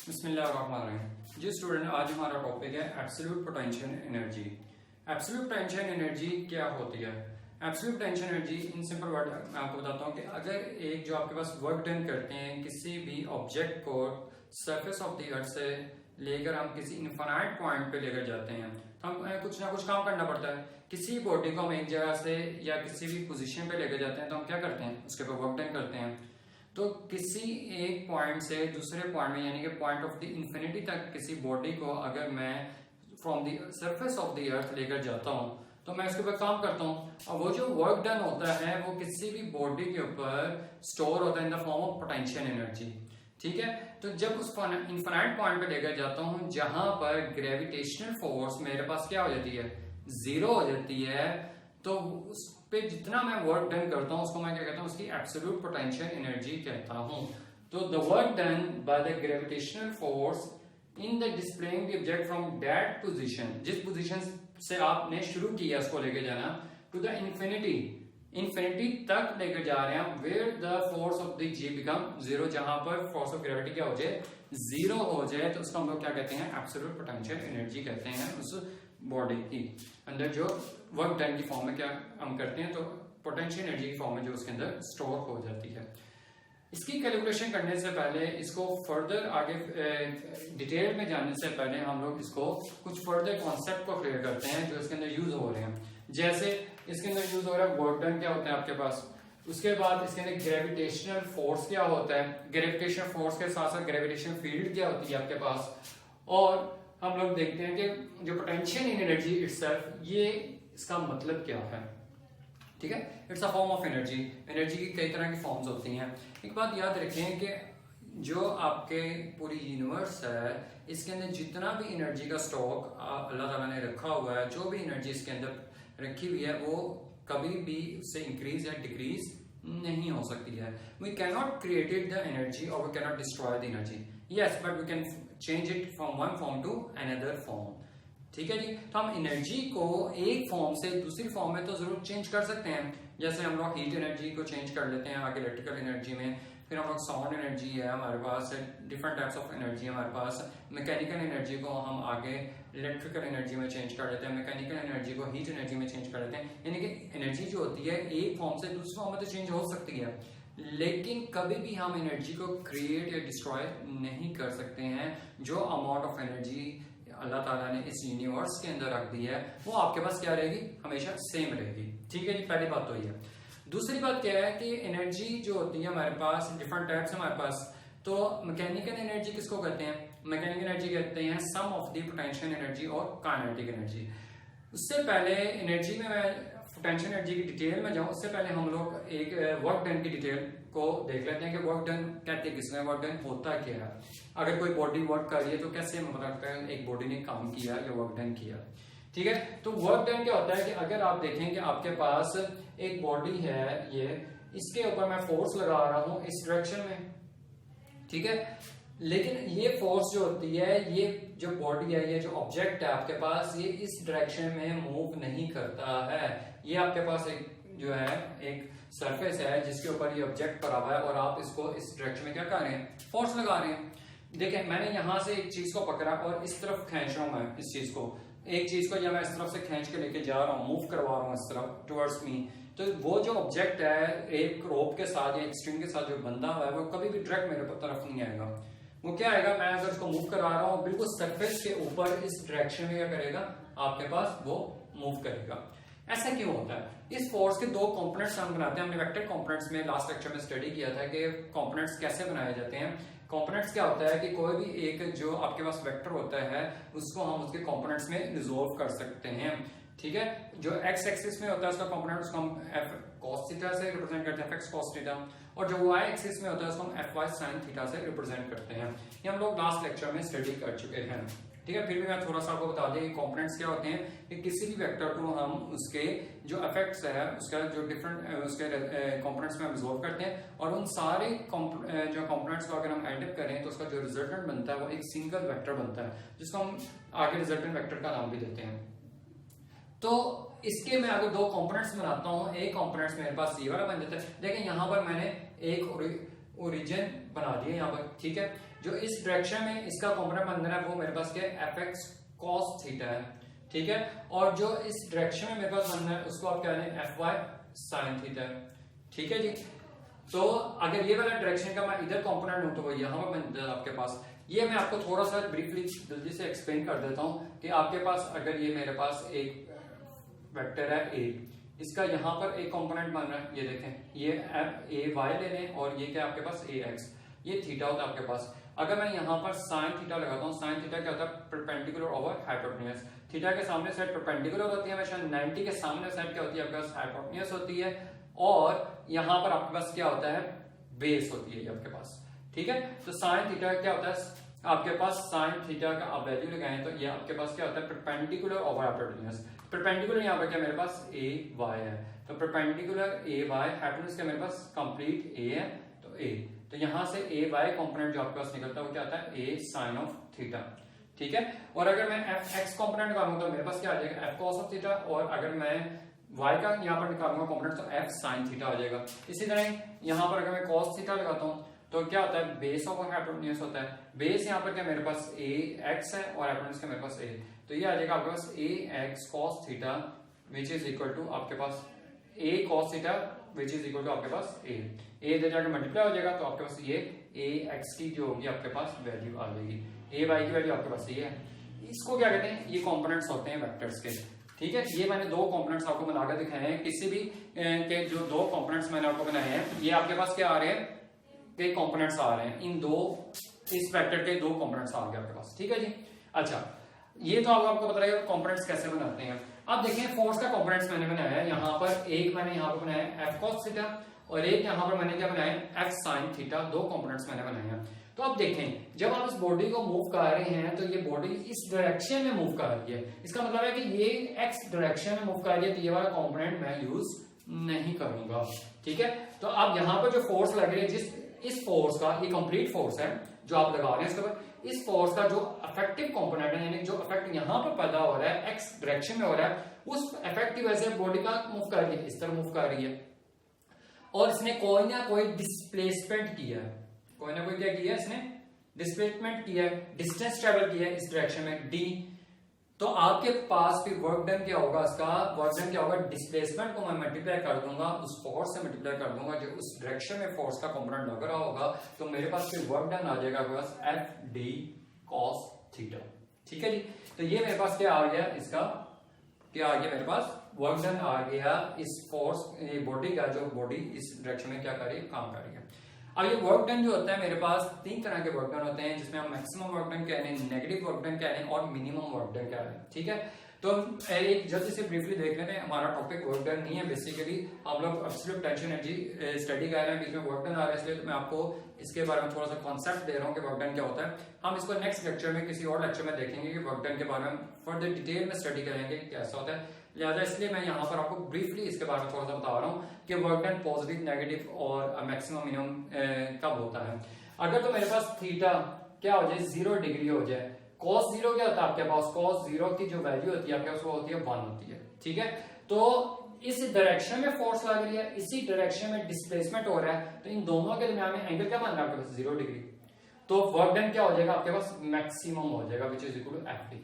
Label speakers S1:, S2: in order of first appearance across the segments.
S1: बिस्मिल्लाहिर्रहमानिर्रहीम। जी स्टूडेंट, आज हमारा टॉपिक है absolute potential energy. Absolute potential energy क्या होती है? Absolute potential energy in simple word मैं आपको बताता हूँ कि अगर एक जो आपके पास वर्क डन करते हैं किसी भी ऑब्जेक्ट को सरफेस ऑफ द अर्थ से लेकर हम किसी इनफाइनाइट पॉइंट पे लेकर जाते हैं तो हम कुछ ना कुछ काम करना पड़ता है। किसी बॉडी को हम एक जगह से या किसी भी पोजीशन पे लेकर जाते हैं तो हम क्या करते हैं, उसके ऊपर वर्क डन करते हैं। तो किसी एक पॉइंट से दूसरे पॉइंट में यानी कि पॉइंट ऑफ द इंफिनिटी तक किसी बॉडी को अगर मैं from the surface of the earth लेकर जाता हूं तो मैं उसके ऊपर काम करता हूं और वो जो वर्क डन होता है वो किसी भी बॉडी के ऊपर स्टोर होता है in the form of potential energy. ठीक है, तो जब उस इनफाइनाइट पॉइंट पे लेकर जाता हूं जहां पर ग्रेविटेशनल फोर्स मेरे पास क्या हो जाती है, जीरो हो जाती है, तो उस पे जितना मैं वर्क डन करता हूं उसको मैं क्या कहता हूं, उसकी एब्सोल्यूट पोटेंशियल एनर्जी कहता हूं। तो the work done by the gravitational force in the displaying the object from that position, जिस पोजीशन से आपने शुरू किया उसको लेके जाना, टू द इंफिनिटी तक लेकर जा रहे हैं, where the force of the G become zero, जहां पर फोर्स ऑफ ग्रेविटी क्या हो जाए, जीरो हो जाए, तो उसको हम लोग क्या कहते हैं, एब्सोल्यूट पोटेंशियल एनर्जी कहते हैं। उस बॉडी की अंदर जो वर्क डन की फॉर्म में क्या हम करते हैं तो पोटेंशियल एनर्जी की फॉर्म में जो उसके अंदर स्टोर हो जाती है। इसकी कैलकुलेशन करने से पहले, इसको फर्दर आगे डिटेल में जानने से पहले हम लोग इसको कुछ फर्दर कॉन्सेप्ट को क्लियर करते हैं जो इसके अंदर यूज हो रहे हैं। जैसे इसके अंदर यूज हो रहा है वर्क डन क्या होता है आपके पास, उसके बाद इसके अंदर ग्रेविटेशनल फोर्स क्या होता है, ग्रेविटेशनल फोर्स के साथ साथ ग्रेविटेशनल फील्ड क्या होती है आपके पास, और हम लोग देखते हैं कि जो पोटेंशियल एनर्जी इटसेल्फ, ये इसका मतलब क्या है। ठीक है, it's a form of energy. Energy की कई तरह की फॉर्म्स होती हैं। एक बात याद रखें कि जो आपके पूरी यूनिवर्स है इसके अंदर जितना भी एनर्जी का स्टॉक अल्लाह ताला ने रखा हुआ है, जो भी एनर्जी इसके अंदर रखी हुई है वो कभी भी उससे इंक्रीज या डिक्रीज नहीं हो सकती है। We can not created the energy और we can not destroy the energy, yes, but we can change it from one form to another form. ठीक है जी, तो हम एनर्जी को एक फॉर्म से दूसरी फॉर्म में तो जरूर चेंज कर सकते हैं। जैसे हम लोग हीट एनर्जी को चेंज कर लेते हैं आगे इलेक्ट्रिकल एनर्जी में, फिर हम लोग साउंड एनर्जी है हमारे पास, डिफरेंट टाइप्स ऑफ एनर्जी हमारे पास, मैकेनिकल एनर्जी को हम आगे इलेक्ट्रिकल एनर्जी में चेंज कर लेते हैं, मैकेनिकल एनर्जी को हीट एनर्जी में चेंज कर लेते हैं। यानी कि एनर्जी जो होती है एक फॉर्म से दूसरी फॉर्म में तो चेंज हो सकती है, लेकिन कभी भी हम एनर्जी को क्रिएट या डिस्ट्रॉय नहीं कर सकते हैं। जो अमाउंट ऑफ एनर्जी अल्लाह ताला ने इस यूनिवर्स के अंदर रख दी है वो आपके पास क्या रहेगी, हमेशा सेम रहेगी। ठीक है जी, पहली बात तो ये है। दूसरी बात क्या है कि एनर्जी जो होती है हमारे पास डिफरेंट टाइप्स हमारे पास। तो मैकेनिकल एनर्जी किसको कहते हैं, मैकेनिकल एनर्जी कहते हैं सम ऑफ द पोटेंशियल एनर्जी और काइनेटिक एनर्जी। उससे पहले एनर्जी में मैं पोटेंशियल एनर्जी की डिटेल में जाऊं उससे पहले हम लोग एक वर्क डन की डिटेल को देख लेते हैं कि वर्क डन कहते हैं किसमें, वर्क डन होता क्या है। अगर कोई बॉडी वर्क कर रही है तो कैसे हम पता करते हैं एक बॉडी ने काम किया या वर्क डन किया। ठीक है, तो वर्क डन क्या होता है कि अगर आप देखें कि आपके पास एक बॉडी है, ये इसके ऊपर मैं फोर्स लगा रहा हूं इस डायरेक्शन में, ठीक है, लेकिन ये फोर्स जो होती है, ये जो बॉडी है, ये जो ऑब्जेक्ट है आपके पास, ये इस डायरेक्शन में मूव नहीं करता है। ये आपके पास एक जो है एक सरफेस है जिसके ऊपर ये ऑब्जेक्ट पड़ा हुआ है और आप इसको इस डायरेक्शन में क्या कर रहे हैं, फोर्स लगा रहे हैं। देखिए मैंने यहां से एक चीज को पकड़ा और इस तरफ खींच रहा हूं, मैं इस चीज को, एक चीज को या मैं इस तरफ से खींच के लेके जा रहा हूं, मूव करवा रहा हूं इस तरफ टुवर्ड्स मी, तो वो जो ऑब्जेक्ट है एक रोप के साथ या एक स्ट्रिंग के साथ जो बंधा हुआ है वो कभी भी डायरेक्ट मेरे तरफ नहीं आएगा। वो क्या आएगा, मैं अगर उसको मूव करा रहा हूं बिल्कुल सरफेस के ऊपर इस डायरेक्शन में क्या करेगा, आपके पास वो मूव करेगा। ऐसा क्यों होता है? इस फोर्स के दो कंपोनेंट्स हम बनाते हैं। हमने वेक्टर कंपोनेंट्स में लास्ट लेक्चर में स्टडी किया था कि कंपोनेंट्स कैसे बनाए जाते हैं। कंपोनेंट्स क्या होता है कि कोई भी एक जो आपके पास वेक्टर होता है उसको हम उसके कंपोनेंट्स में रिजोल्व कर सकते हैं। ठीक है, जो एक्स एक्सिस में होता है उसका कंपोनेंट उसको हम एफ cos थीटा से रिप्रेजेंट करते हैं, एफ cos थीटा, और जो वाई एक्सिस में होता है उसको हम एफ वाई sin थीटा से रिप्रेजेंट करते हैं। ये हम लोग लास्ट लेक्चर में स्टडी कर चुके हैं। ठीक है, फिर भी मैं थोड़ा सा आपको बता दें कंपोनेंट्स क्या होते हैं कि किसी भी वेक्टर को हम उसके जो इफेक्ट्स है उसका जो डिफरेंट उसके कंपोनेंट्स में हम रिजोल्व करते हैं, और उन सारे जो कंपोनेंट्स को अगर हम एड अप करें तो उसका जो रिजल्टेंट बनता है वो एक सिंगल वेक्टर बनता है जिसको हम आगे रिजल्टेंट वेक्टर का नाम भी देते हैं। तो इसके मैं अगर दो कंपोनेंट्स बनाता हूं, एक कंपोनेंट्स मेरे पास ये वाला बन जाता है। देखिए यहां पर मैंने एक ओरिजिन बना दिए यहाँ पर, ठीक है। जो इस डायरेक्शन में इसका कॉम्पोनेंट बनना है वो मेरे पास क्या है, एफ एक्स कॉस थीटा है, ठीक है। और जो इस डायरेक्शन में मेरे पास बनना है उसको आप क्या लें, एफ वाई साइन थीटा है, ठीक है जी। तो अगर ये वाला डायरेक्शन का मैं इधर कॉम्पोनेंट हूं तो वो यहां पर बन जाए आपके पास। ये मैं आपको थोड़ा सा ब्रीफली जल्दी से एक्सप्लेन कर देता हूं कि आपके पास अगर ये मेरे पास एक वेक्टर है ए, इसका यहाँ पर एक कंपोनेंट बन रहा है, ये देखें, ये ए वाई ले लें और ये क्या आपके पास ए एक्स, ये थीटा होता है आपके पास। अगर मैं यहाँ पर साइन थीटा लगाता हूँ, साइन थीटा क्या होता है, परपेंडिकुलर ओवर हाइपोटेन्यूज। थीटा के सामने साइड परपेंडिकुलर होती है हमेशा, 90 के सामने साइड क्या होती है आपके पास, हाइपोटेन्यूज होती है। और यहाँ पर आपके पास क्या होता है, बेस होती है ये आपके पास, ठीक है। तो साइन थीटा क्या होता है आपके पास, साइन थीटा का आप वैल्यू लगाएं तो ये आपके पास क्या होता है, परपेंडिकुलर ओवर हाइपोटेन्यूज। परपेंडिकुलर यहाँ पर क्या मेरे पास ए वाई है, तो परपेंडिकुलर ए वाई, हाइपोटेन्यूज क्या मेरे पास कंप्लीट ए है, तो ए, तो यहां से ए वाई कंपोनेंट जो आपके पास निकलता है वो क्या आता है, ए साइन ऑफ थीटा, ठीक है। और अगर मैं एफ एक्स कंपोनेंट निकालूंगा तो मेरे पास क्या आ जाएगा, एफ कॉस ऑफ थीटा। और अगर मैं y का यहाँ पर निकालूंगा कंपोनेंट तो f sin थीटा हो जाएगा। इसी तरह यहाँ पर अगर मैं cos थीटा लगाता हूँ तो क्या होता है, बेस ऑफ हाइपोटेन्यूज होता है। बेस यहाँ पर क्या मेरे पास a x है और हाइपोटेन्यूज क्या मेरे पास a, तो ये आ जाएगा आपके पास a x cos theta which is equal to आपके पास a cos theta which is equal to आपके पास a इधर जाकर मल्टीप्लाई हो जाएगा तो आपके पास ये a x की जो होगी आपके पास वैल्यू आ जाएगी, a y की वैल्यू आपके पास ये है। इसको क्या कहते हैं, ये कॉम्पोनेंट्स होते हैं वेक्टर्स के, ठीक है। ये मैंने दो कंपोनेंट्स आपको बनाकर दिखाए हैं, किसी भी के जो दो कंपोनेंट्स मैंने आपको बनाए हैं ये आपके पास क्या आ रहे हैं, कई कंपोनेंट्स आ रहे हैं, इन दो इस वेक्टर के दो कंपोनेंट्स आ गए आपके पास, ठीक है जी। अच्छा, ये तो आपको पता है कंपोनेंट्स कैसे बनाते हैं। अब देखें फोर्स का कंपोनेंट्स मैंने बनाया है, यहाँ पर एक मैंने यहाँ पर बनाया है एफ कॉस थीटा और एक यहाँ पर मैंने क्या बनाया है एफ साइन थीटा, दो कंपोनेंट्स मैंने बनाए हैं। तो अब देखें जब आप इस बॉडी को मूव कर रहे हैं तो ये बॉडी इस डायरेक्शन में मूव कर रही है, इसका मतलब है कि ये एक्स डायरेक्शन में मूव कर रही है, तो ये वाला कंपोनेंट मैं यूज नहीं करूंगा, ठीक है। तो अब यहाँ पर जो फोर्स लग रही है, जिस इस फोर्स का, ये कंप्लीट फोर्स है जो आप लगा रहे हैं इसके ऊपर, इस फोर्स का जो इफेक्टिव कंपोनेंट है यानी जो इफेक्ट यहाँ पर पैदा हो रहा है एक्स डायरेक्शन में हो रहा है, उस इफेक्ट की वजह से बॉडी का मूव कर रही है, इस तरह मूव कर रही है और इसने कोई ना कोई डिस्प्लेसमेंट किया है, कोई ना कोई क्या किया है, इसने डिस्प्लेसमेंट किया है, डिस्टेंस ट्रेवल किया है इस डायरेक्शन में डी। तो आपके पास फिर वर्क डन क्या होगा, इसका वर्क डन क्या होगा, डिस्प्लेसमेंट को मैं मल्टीप्लाई कर दूंगा उस फोर्स से मल्टीप्लाई कर दूंगा जो उस डायरेक्शन में फोर्स का कंपोनेंट लग रहा होगा, तो मेरे पास फिर वर्क डन आ जाएगा आपके पास एफ डी कॉस थीटा, ठीक है जी। तो ये मेरे पास क्या आ गया, इसका क्या आ गया, मेरे पास वर्क डन आ गया इस फोर्स बॉडी का, जो बॉडी इस डायरेक्शन में क्या कर रही है, काम कर रही है। अब ये वर्क डन जो होता है मेरे पास तीन तरह के वर्क डन होते हैं, जिसमें हम मैक्सिमम वर्क डन कह रहे हैं, नेगेटिव वर्क डन कह रहे हैं और मिनिमम वर्क डन कह रहे हैं, ठीक है। तो एक जल्दी से ब्रीफली देख लेते हैं, हमारा टॉपिक वर्क डन नहीं है, बेसिकली हम लोग एब्सोल्यूट टेंशन एनर्जी स्टडी कर रहे हैं, बीच में वर्क डन आ रहा है, इसलिए तो मैं आपको इसके बारे में थोड़ा सा कॉन्सेप्ट दे रहा हूँ कि वर्क डन क्या होता है। हम इसको नेक्स्ट लेक्चर में किसी और लेक्चर में देखेंगे कि वर्क डन के बारे में फर्दर डिटेल में स्टडी करेंगे कैसा होता है, लिहाजा इसलिए मैं यहाँ पर आपको ब्रीफली इसके बारे में थोड़ा सा बता रहा हूँ कि वर्क डन पॉजिटिव, नेगेटिव और मैक्सिमम मिनिमम कब होता है। अगर तो मेरे पास थीटा क्या हो जाए, 0 डिग्री हो जाए, cos 0 क्या होता है आपके पास, cos 0 की जो वैल्यू होती है आपके पास वो होती है 1 होती है, ठीक है। तो इस डायरेक्शन में फोर्स लग रही है, इसी डायरेक्शन में डिस्प्लेसमेंट हो रहा है, तो इन दोनों के दरमियान में एंगल क्या बन रहा है आपके पास, 0 डिग्री। तो वर्क डन क्या हो जाएगा आपके पास, मैक्सिमम हो जाएगा which is equal to F D,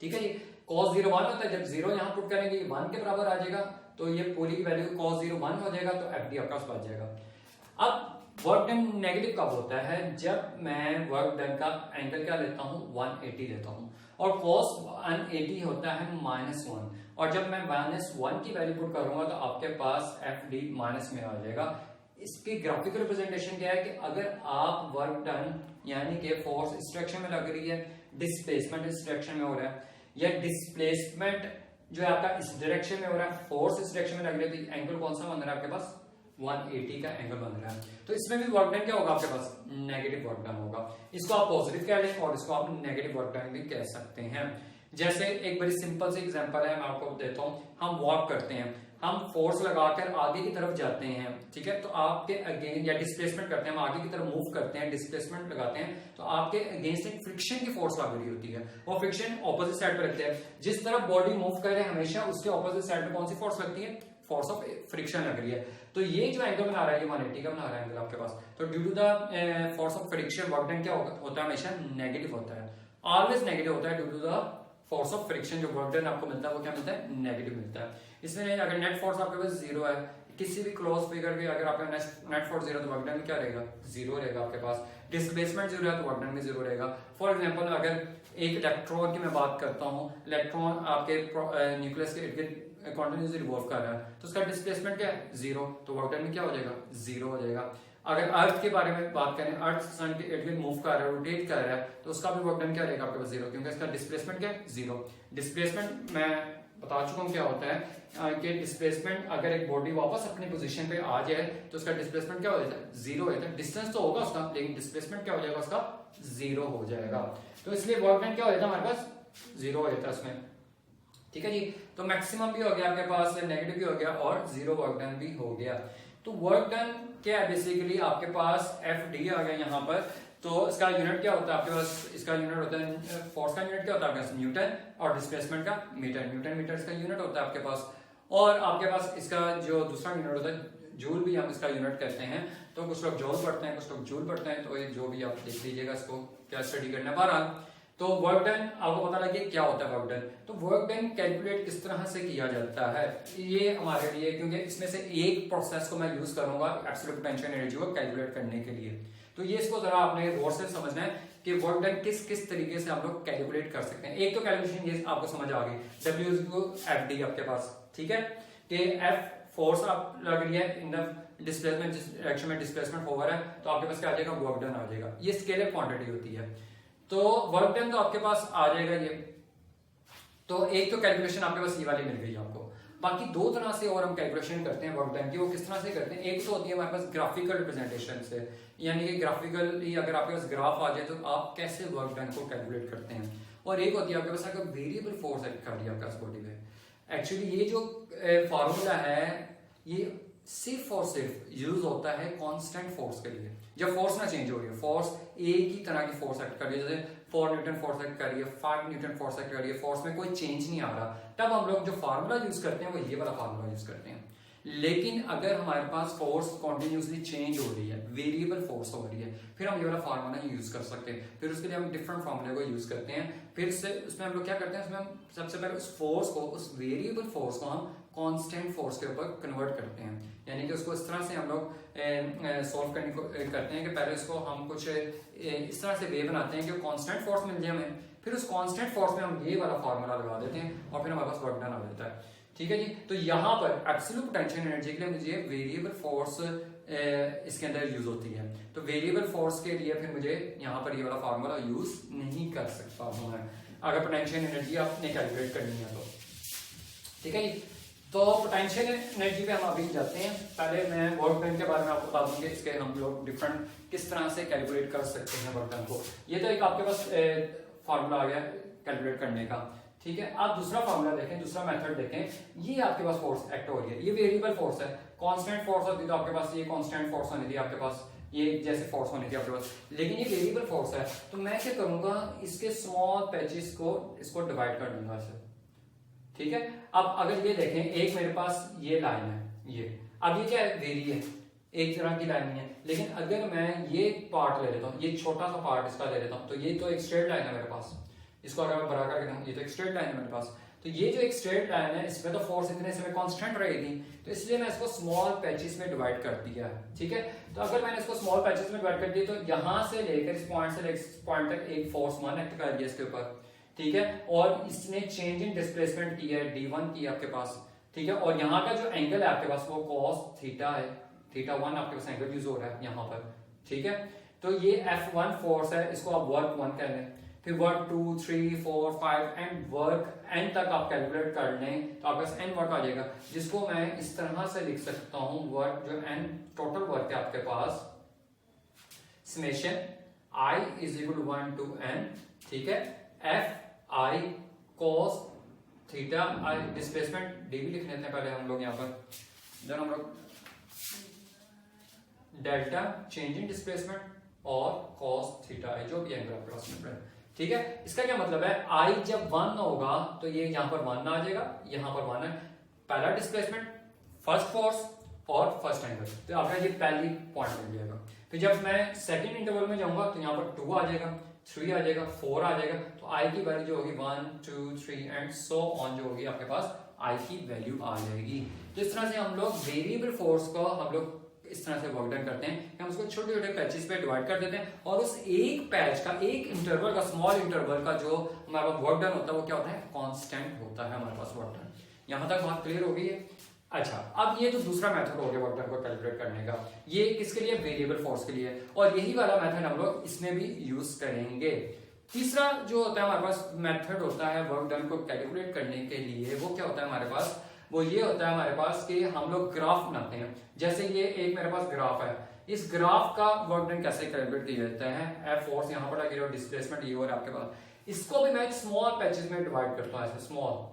S1: ठीक है जी। cos 0 1 होता है, जब 0 यहां पुट करेंगे ये 1 के बराबर आ जाएगा, तो ये पूरी वैल्यू cos 0 1 हो जाएगा, तो एफ डी आपका बच जाएगा। अब वर्क डन नेगेटिव कब होता है, जब मैं वर्क डन का एंगल क्या लेता हूं, 180 लेता हूं, और cos 180 होता है -1, और जब मैं -1 की वैल्यू पुट करूंगा तो आपके पास एफ डी माइनस में आ जाएगा। इसकी ग्राफिकल रिप्रेजेंटेशन क्या है कि अगर आप वर्क डन यानी कि फोर्स इस डायरेक्शन में लग रही है, डिस्प्लेसमेंट इस डायरेक्शन में हो रहा है, या डिस्प्लेसमेंट जो है आपका इस डायरेक्शन में हो रहा है, फोर्स इस डायरेक्शन में लग रही है, तो एंगल कौन सा बन रहा है आपके पास, 180 का एंगल बन रहा है। तो इसमें भी वर्क डन क्या होगा आपके पास, नेगेटिव वर्क डन होगा। इसको आप पॉजिटिव कह लें और इसको आप नेगेटिव वर्क डन भी कह सकते हैं। जैसे एक बड़ी सिंपल सी एग्जांपल है, मैं आपको देता हूं, हम वॉक करते हैं, हम फोर्स लगाकर आगे की तरफ जाते हैं, ठीक है, तो आपके अगेंस्ट, या डिस्प्लेसमेंट करते हैं, हम आगे की तरफ मूव करते हैं, डिस्प्लेसमेंट लगाते हैं, तो आपके अगेंस्ट एक फ्रिक्शन की फोर्स लग रही होती है, वो फ्रिक्शन ऑपोजिट साइड पे रखते हैं। जिस तरफ बॉडी मूव करे हमेशा उसके ऑपोजिट साइड पे कौन सी फोर्स लगती है, फोर्स ऑफ फ्रिक्शन लग रही है। तो ये जो एंगल बना रहा है ये 180 का बना रहा है एंगल आपके पास। तो due to the force of friction work done क्या होता है, हमेशा नेगेटिव होता है, ऑलवेज नेगेटिव होता है। Due to the force of friction जो वर्क डन आपको मिलता है वो क्या मिलता है, नेगेटिव मिलता है। इसमें अगर नेट फोर्स आपके पास जीरो है, किसी भी क्लोज फिगर भी अगर आपका नेट फोर्स जीरो तो वर्क डन क्या रहेगा, जीरो रहेगा आपके पास। डिस्प्लेसमेंट जीरो है तो वर्क डन भी जीरो रहेगा। फॉर एग्जांपल अगर एक इलेक्ट्रॉन की मैं बात करता हूँ, इलेक्ट्रॉन आपके न्यूक्लियस के इर्द गिर्द कॉन्टिन्यूसली रिवॉल्व कर रहा है तो उसका डिस्प्लेसमेंट क्या है, जीरो, तो वर्क डन में क्या हो जाएगा, जीरो हो जाएगा। अगर अर्थ के बारे में बात करें, अर्थ सन के इर्द गिर्द मूव कर रहा है, रोटेट कर रहा है, तो उसका भी वर्क डन क्या रहेगा आपके पास, जीरो, क्योंकि इसका डिस्प्लेसमेंट क्या है, जीरो। डिस्प्लेसमेंट मैं बता चुका हूँ क्या होता है कि डिस्प्लेसमेंट अगर एक बॉडी वापस अपनी पोजीशन पे आ जाए तो उसका डिस्प्लेसमेंट क्या हो जाता है, जीरो हो जाता है। डिस्टेंस तो होगा उसका लेकिन डिस्प्लेसमेंट क्या हो जाएगा उसका, जीरो हो जाएगा। तो इसलिए वर्क डन क्या हो जाता है हमारे पास, जीरो हो जाता है उसमें। ठीक है जी, तो मैक्सिमम भी हो गया आपके पास, नेगेटिव भी हो गया और जीरो वर्क डन भी हो गया। तो वर्क डन क्या है, बेसिकली आपके पास एफ डी आ गया यहाँ पर। तो इसका यूनिट क्या होता है आपके पास, इसका यूनिट होता है, फोर्स का यूनिट क्या होता है आपके पास, न्यूटन, और डिस्प्लेसमेंट का मीटर, न्यूटन मीटर इसका यूनिट होता है आपके पास। और आपके पास इसका जो दूसरा यूनिट होता है जूल भी हम इसका यूनिट कहते हैं। तो कुछ लोग जॉल पढ़ते हैं, कुछ लोग जूल पढ़ते हैं, तो ये जो भी आप देख लीजिएगा इसको क्या स्टडी करना है। बहरहाल तो वर्क डन आपको पता लगे क्या होता है वर्क डन। तो वर्क डन कैलकुलेट किस तरह से किया जाता है ये हमारे लिए, क्योंकि इसमें से एक प्रोसेस को मैं यूज करूंगा एब्सोल्यूट पोटेंशियल एनर्जी को कैलकुलेट करने के लिए। तो ये इसको जरा आपने गौर से समझना है कि वर्क डन किस किस तरीके से आप लोग कैलकुलेट कर सकते हैं। एक तो कैलकुलेशन ये आपको समझ आ गई, W एफ डी आपके पास, ठीक है, कि एफ फोर्स आप लग रही है इन द डिस्प्लेसमेंट, जिस डायरेक्शन में डिस्प्लेसमेंट ओवर है तो आपके पास क्या आ जाएगा, वर्क डन आ जाएगा। ये स्केलर क्वांटिटी होती है। तो वर्क डन तो आपके पास आ जाएगा ये। तो एक तो कैलकुलेशन आपके पास ये वाली मिल गई आपको। बाकी दो तरह से और हम कैलकुलेशन करते हैं वर्क डन की, वो किस तरह से करते हैं। एक तो होती है हमारे पास ग्राफिकल रिप्रेजेंटेशन से, यानी कि ग्राफिकली अगर आपके पास ग्राफ आ जाए तो आप कैसे वर्क डन को कैलकुलेट करते हैं। और एक होती है आपके पास अगर वेरिएबल फोर्स एक्ट कर रही है आपके बॉडी में। एक्चुअली ये जो फॉर्मूला है ये सिर्फ और सिर्फ यूज होता है कांस्टेंट फोर्स के लिए, जब फोर्स ना चेंज हो रही है, फोर्स एक ही तरह की फोर्स एक्ट कर रही है, जैसे 4 न्यूटन फोर्स एक्ट कर रही है, 5 न्यूटन फोर्स एक्ट कर रही है, फोर्स में कोई चेंज नहीं आ रहा, तब हम लोग जो फार्मूला यूज करते हैं वो ये वाला फार्मूला यूज करते हैं। लेकिन अगर हमारे पास फोर्स कॉन्टिन्यूसली चेंज हो रही है, वेरिएबल फोर्स हो रही है, फिर हम ये वाला फार्मूला यूज कर सकते हैं। फिर उसके लिए हम डिफरेंट फार्मूले को यूज करते हैं। फिर से उसमें हम लोग क्या करते हैं, उसमें हम सबसे पहले उस फोर्स को, उस वेरिएबल फोर्स को हम कांस्टेंट फोर्स के ऊपर कन्वर्ट करते हैं। यानी कि उसको इस तरह से हम लोग सॉल्व करने को करते हैं कि पहले उसको हम कुछ इस तरह से वे बनाते हैं कि कांस्टेंट फोर्स मिल जाए हमें, फिर उस कांस्टेंट फोर्स में हम ये वाला फार्मूला लगा देते हैं और फिर हमारे पास वर्क डन आ जाता है। ठीक है जी, तो यहाँ पर एब्सोल्यूट पोटेंशियल एनर्जी के लिए मुझे वेरिएबल फोर्स इसके अंदर यूज होती है। तो वेरिएबल फोर्स के लिए फिर मुझे यहाँ पर ये वाला फार्मूला यूज नहीं कर सकता हूँ मैं, अगर पोटेंशियल एनर्जी आपने कैलकुलेट करनी है तो। ठीक है जी, तो पोटेंशियल एनर्जी पे हम अभी जाते हैं। पहले मैं वर्क डन के बारे में आपको बता दूंगी, इसके हम लोग डिफरेंट किस तरह से कैलकुलेट कर सकते हैं वर्क डन को। ये तो एक आपके पास फार्मूला आ गया कैलकुलेट करने का। ठीक है, आप दूसरा फार्मूला देखें, दूसरा मेथड देखें। ये आपके पास फोर्स एक्ट हो रही है, ये वेरिएबल फोर्स है। कांस्टेंट फोर्स होती तो आपके पास ये कांस्टेंट फोर्स होनी थी आपके पास, ये जैसे फोर्स होनी थी आपके पास, लेकिन ये वेरिएबल फोर्स है। तो मैं क्या करूंगा, इसके स्मॉल पैचेस को इसको डिवाइड कर दूंगा ऐसे। ठीक है, अब अगर ये देखें, एक मेरे पास ये लाइन है, ये अब ये क्या है, वेरी है, एक तरह की लाइन है। लेकिन अगर मैं ये पार्ट ले लेता हूँ, ये छोटा सा पार्ट इसका ले लेता हूँ, तो ये तो एक स्ट्रेट लाइन है मेरे पास। इसको अगर मैं बड़ा करके देखूं, ये तो एक स्ट्रेट लाइन है मेरे पास। तो ये जो एक स्ट्रेट लाइन है इसमें तो फोर्स इतने समय कांस्टेंट रहेगी, तो इसलिए मैं इसको स्मॉल पैचेस में डिवाइड कर दिया है। ठीक है, तो अगर मैंने इसको स्मॉल पैचेस में डिवाइड कर दिया तो यहां से लेकर इस पॉइंट से लेकर इस पॉइंट तक एक फोर्स 1 एक्ट कर दिया इसके ऊपर। ठीक है, और इसने चेंज इन डिस्प्लेसमेंट की है, D1 की आपके पास। ठीक है, और यहाँ का जो एंगल है आपके पास वो cos थीटा है, θ1 आपके पास एंगल यूज हो रहा है यहाँ पर। ठीक है, तो ये F1 फोर्स है, इसको आप वर्क 1 कह लें, फिर वर्क 2, 3, 4, 5 एंड वर्क n तक आप कैलकुलेट कर लें तो आपके पास n वर्क आ जाएगा, जिसको मैं इस तरह से लिख सकता हूं, वर्क जो n टोटल वर्क है आपके पास, summation I is equal to 1 to n। ठीक है, F I cos theta I displacement d भी लिख लेते हैं पहले हम लोग यहाँ पर, देन हम लोग डेल्टा चेंज इन डिस्प्लेसमेंट और cos थीटा I जो भी एंगल आपके पास मिल रहा है। ठीक है, इसका क्या मतलब है, I जब 1 होगा तो ये यहाँ पर 1 आ जाएगा, यहाँ पर 1 है, पहला डिस्प्लेसमेंट फर्स्ट फोर्स और फर्स्ट एंगल। तो आपका ये पहली पॉइंट बन जाएगा। फिर जब मैं सेकंड इंटरवल में जाऊंगा तो यहाँ पर 2 आ जाएगा, 3 आ जाएगा, 4 आ जाएगा। तो आई की वैल्यू जो होगी 1 2 3 एंड सो ऑन जो होगी आपके पास आई की वैल्यू आ जाएगी। तो इस तरह से हम लोग वेरिएबल फोर्स को हम लोग इस तरह से वर्क डन करते हैं कि हम उसको छोटे छोटे पैचेस पे डिवाइड कर देते हैं और उस एक पैच का, एक इंटरवल का, स्मॉल इंटरवल का जो हमारा वर्क डन होता है वो क्या होता है, कांस्टेंट होता है हमारे पास वर्क डन। यहां तक बात क्लियर हो गई है। अच्छा, अब ये तो दूसरा मेथड हो गया वर्क डन को कैलकुलेट करने का, ये किसके लिए, वेरिएबल फोर्स के लिए, और यही वाला मेथड हम लोग इसमें भी यूज करेंगे। तीसरा जो होता है हमारे पास मेथड होता है वर्क डन को कैलकुलेट करने के लिए, वो क्या होता है हमारे पास, वो ये होता है हमारे पास कि हम लोग ग्राफ बनाते हैं। जैसे ये एक मेरे पास ग्राफ है, इस ग्राफ का वर्क डन कैसे कैलकुलेट किया जाता है, एफ फोर्स यहाँ पर लगी और डिस्प्लेसमेंट ये और आपके पास, इसको भी मैं स्मॉल पैचेस में डिवाइड करता हूँ, ऐसे स्मॉल,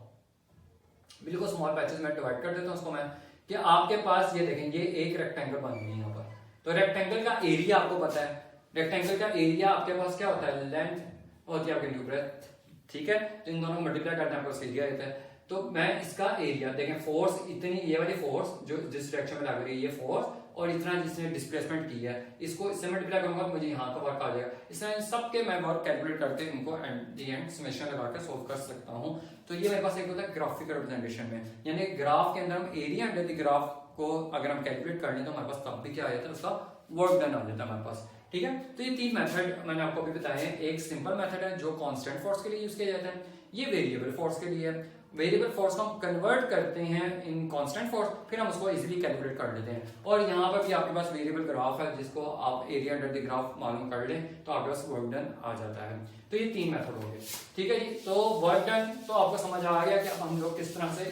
S1: बिल्कुल स्मॉल पैचेस में डिवाइड कर देता हूँ उसको मैं, कि आपके पास ये देखेंगे एक रेक्टेंगल बन गई यहाँ पर। तो रेक्टेंगल का एरिया आपको पता है, रेक्टेंगल का एरिया आपके पास क्या होता है, लेंथ होती है आपकी न्यू ब्रेथ, ठीक है। तो इन दोनों को मल्टीप्लाई करते हैं आपको एरिया देता है। तो मैं इसका एरिया देखें, फोर्स इतनी, ये वाली फोर्स जो जिस डायरेक्शन में लग रही है ये फोर्स, और इतना जिसने डिस्प्लेसमेंट की है, इसको इससे मल्टीप्लाई करूंगा तो मुझे यहाँ का वर्क आ जाएगा। इसमें सबके मैं वर्क कैलकुलेट करके इनको एट द एंड समेशन लगाकर सोल्व कर सकता हूँ। तो ये मेरे पास एक होता है ग्राफिकल रिप्रेजेंटेशन में, यानी ग्राफ के अंदर हम एरिया अंडर द ग्राफ को अगर हम कैलकुलेट कर लें तो हमारे पास तब भी क्या आ जाता है, उसका वर्क डन आ जाता है हमारे पास, ठीक है। तो ये 3 मेथड मैंने आपको अभी बताए हैं। एक सिंपल मेथड है जो कांस्टेंट फोर्स के लिए यूज किया जाता है, ये वेरिएबल फोर्स के लिए है। वेरिएबल फोर्स को हम कन्वर्ट करते हैं इन कांस्टेंट फोर्स, फिर हम उसको इजीली कैलकुलेट कर लेते हैं। और यहाँ पर भी आपके पास वेरिएबल ग्राफ है जिसको आप एरिया अंडर द ग्राफ मालूम कर लें तो आपके पास वर्क डन आ जाता है। तो ये 3 मेथड हो गए, ठीक है जी। तो वर्क डन तो आपको समझ आ गया कि हम लोग किस तरह से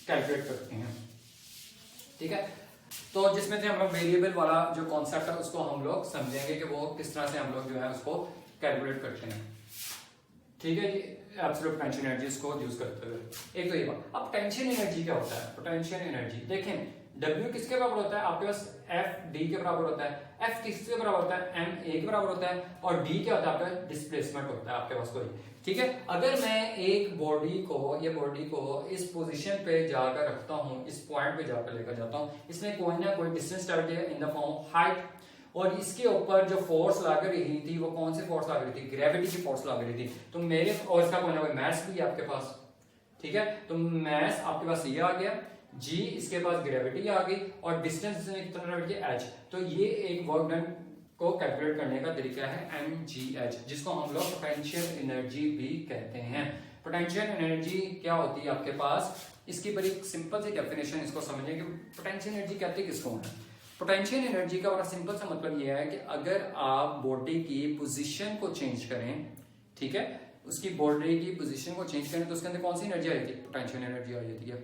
S1: कैलकुलेट करते हैं, ठीक है। तो जिसमें से हम लोग वेरिएबल वाला जो कॉन्सेप्ट है उसको हम लोग समझेंगे कि वो किस तरह से हम लोग जो है उसको कैलकुलेट करते हैं, ठीक है जी। एब्सोल्यूट टेंशन एनर्जी को यूज करते हुए एक तो ये बात। अब टेंशन एनर्जी क्या होता है, पोटेंशियल एनर्जी देखें, W किसके बराबर होता है आपके पास, F D के बराबर होता है, F किसके बराबर होता है, M A के बराबर होता है, और D क्या होता है आपका, डिस्प्लेसमेंट होता है आपके पास कोई, ठीक है। अगर मैं एक बॉडी को, ये बॉडी को इस पोजीशन पे जाकर रखता हूँ, इस पॉइंट पे जाकर लेकर जाता हूँ, इसमें कोई ना कोई डिस्टेंस स्टार्ट है in the form of height, और इसके ऊपर जो फोर्स लग रही थी वो कौन सी फोर्स लग रही थी, ग्रेविटी की फोर्स लग रही थी। तो मेरे, और इसका कोई ना कोई मैस भी है आपके पास, ठीक है। तो मैस आपके पास ये आ गया, जी इसके पास ग्रेविटी आ गई, और डिस्टेंस कितना h। तो ये एक वर्क डन को कैलकुलेट करने का तरीका है mgh, जिसको हम लोग पोटेंशियल एनर्जी भी कहते हैं। पोटेंशियल एनर्जी क्या होती है आपके पास, इसकी बड़ी सिंपल सी डेफिनेशन इसको समझिए कि पोटेंशियल एनर्जी कहते किसको है। पोटेंशियल एनर्जी का बड़ा सिंपल सा मतलब यह है कि अगर आप बॉडी की पोजीशन को चेंज करें, ठीक है, उसकी बॉडी की पोजीशन को चेंज करें तो उसके अंदर कौन सी एनर्जी आ जाती है, पोटेंशियल एनर्जी आ जाती है।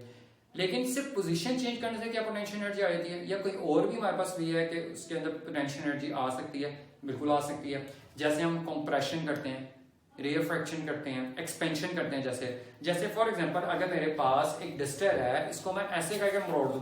S1: लेकिन सिर्फ पोजीशन चेंज करने से क्या पोटेंशियल एनर्जी आ जाती है, या कोई और भी हमारे पास भी है कि उसके अंदर पोटेंशियल एनर्जी आ सकती है, बिल्कुल आ सकती है। जैसे हम कंप्रेशन करते हैं, रेफ्रैक्शन करते हैं, एक्सपेंशन करते हैं। जैसे फॉर एग्जांपल अगर मेरे पास एक डस्टर है, इसको मैं ऐसे करके मरोड़ दूं,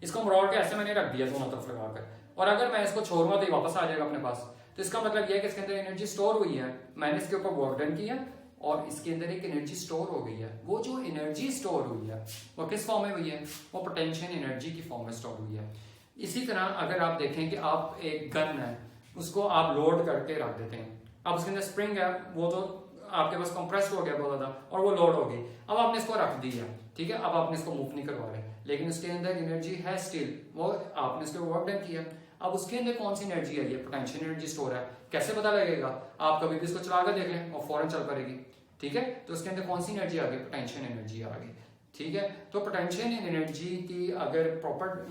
S1: इसको मरोड़ के ऐसे मैंने रख दिया दोनों तरफ लगाकर, और अगर मैं इसको छोड़ूंगा तो ये वापस आ जाएगा अपने पास। तो इसका मतलब यह है कि इसके अंदर एनर्जी स्टोर हुई है, मैंने इसके ऊपर वर्क डन किया और इसके अंदर एक एनर्जी स्टोर हो गई है। वो जो एनर्जी स्टोर हुई है वो किस फॉर्म में हुई है, वो पोटेंशियल एनर्जी की फॉर्म में स्टोर हुई है। इसी तरह अगर आप देखें कि आप एक गन है, उसको आप लोड करके रख देते हैं, अब उसके अंदर स्प्रिंग है, वो तो आपके पास कंप्रेस्ड हो गया बहुत ज्यादा और वो लोड हो गई, अब आपने इसको रख दिया, ठीक है, अब आपने इसको मूव नहीं करवा रहे, लेकिन उसके अंदर एनर्जी है स्टिल, वो आपने इसके वर्क डन किया। अब उसके अंदर कौन सी एनर्जी है, ये पोटेंशियल एनर्जी स्टोर है। कैसे पता लगेगा, आप कभी भी इसको चला कर देख लें और फौरन चल पड़ेगी, ठीक है। तो उसके अंदर कौन सी एनर्जी आ गई, पोटेंशियल एनर्जी आ गई, ठीक है। तो पोटेंशियल एनर्जी की अगर प्रॉपर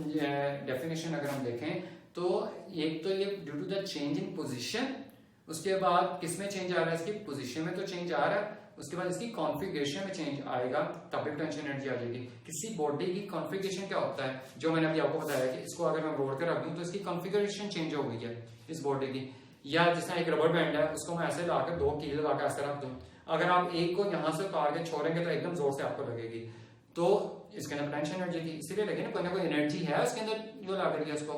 S1: डेफिनेशन अगर हम देखें तो एक तो ये due to the change in position, उसके बाद किसमें चेंज आ रहा है, इसकी पोजीशन में तो चेंज आ रहा है, उसके बाद इसकी कॉन्फ़िगरेशन में चेंज आएगा तब भी पोटेंशियल एनर्जी आ जाएगी। किसी बॉडी की कॉन्फ़िगरेशन क्या होता है, जो मैंने अभी आपको बताया कि इसको अगर मैं रोड कर रख दूं तो इसकी कॉन्फ़िगरेशन चेंज हो गई है इस बॉडी की। या जिस तरह एक रबर बैंड है, उसको मैं ऐसे लाकर 2 कील लगाकर ऐसे रख दूं, अगर आप एक को यहां से उतार के छोड़ेंगे तो एकदम जोर से आपको लगेगी, तो इसके अंदर पोटेंशियल एनर्जी थी, इसीलिए लगे ना कोई एनर्जी है उसके अंदर जो लग रही है उसको।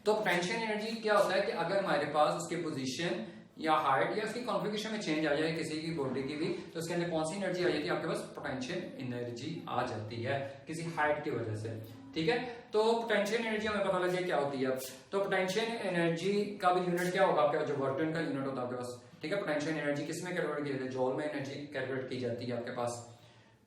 S1: तो पोटेंशियल एनर्जी क्या होता है कि अगर हमारे पास उसकी पोजीशन या हाइट या उसकी कॉन्फ़िगरेशन में चेंज आ जाए किसी की बॉडी की भी, तो उसके अंदर कौन सी एनर्जी आ जाती है आपके पास, पोटेंशियल एनर्जी आ जाती है किसी हाइट की वजह से, ठीक है। तो पोटेंशियल एनर्जी हमें पता लग गया क्या होती है। तो पोटेंशियल एनर्जी का भी यूनिट क्या होगा आपके, जो वर्क डन का यूनिट होता है आपके पास, ठीक है। पोटेंशियल एनर्जी किस में कैलकुलेट की जाती है, जॉल में एनर्जी कैलकुलेट की जाती है आपके पास,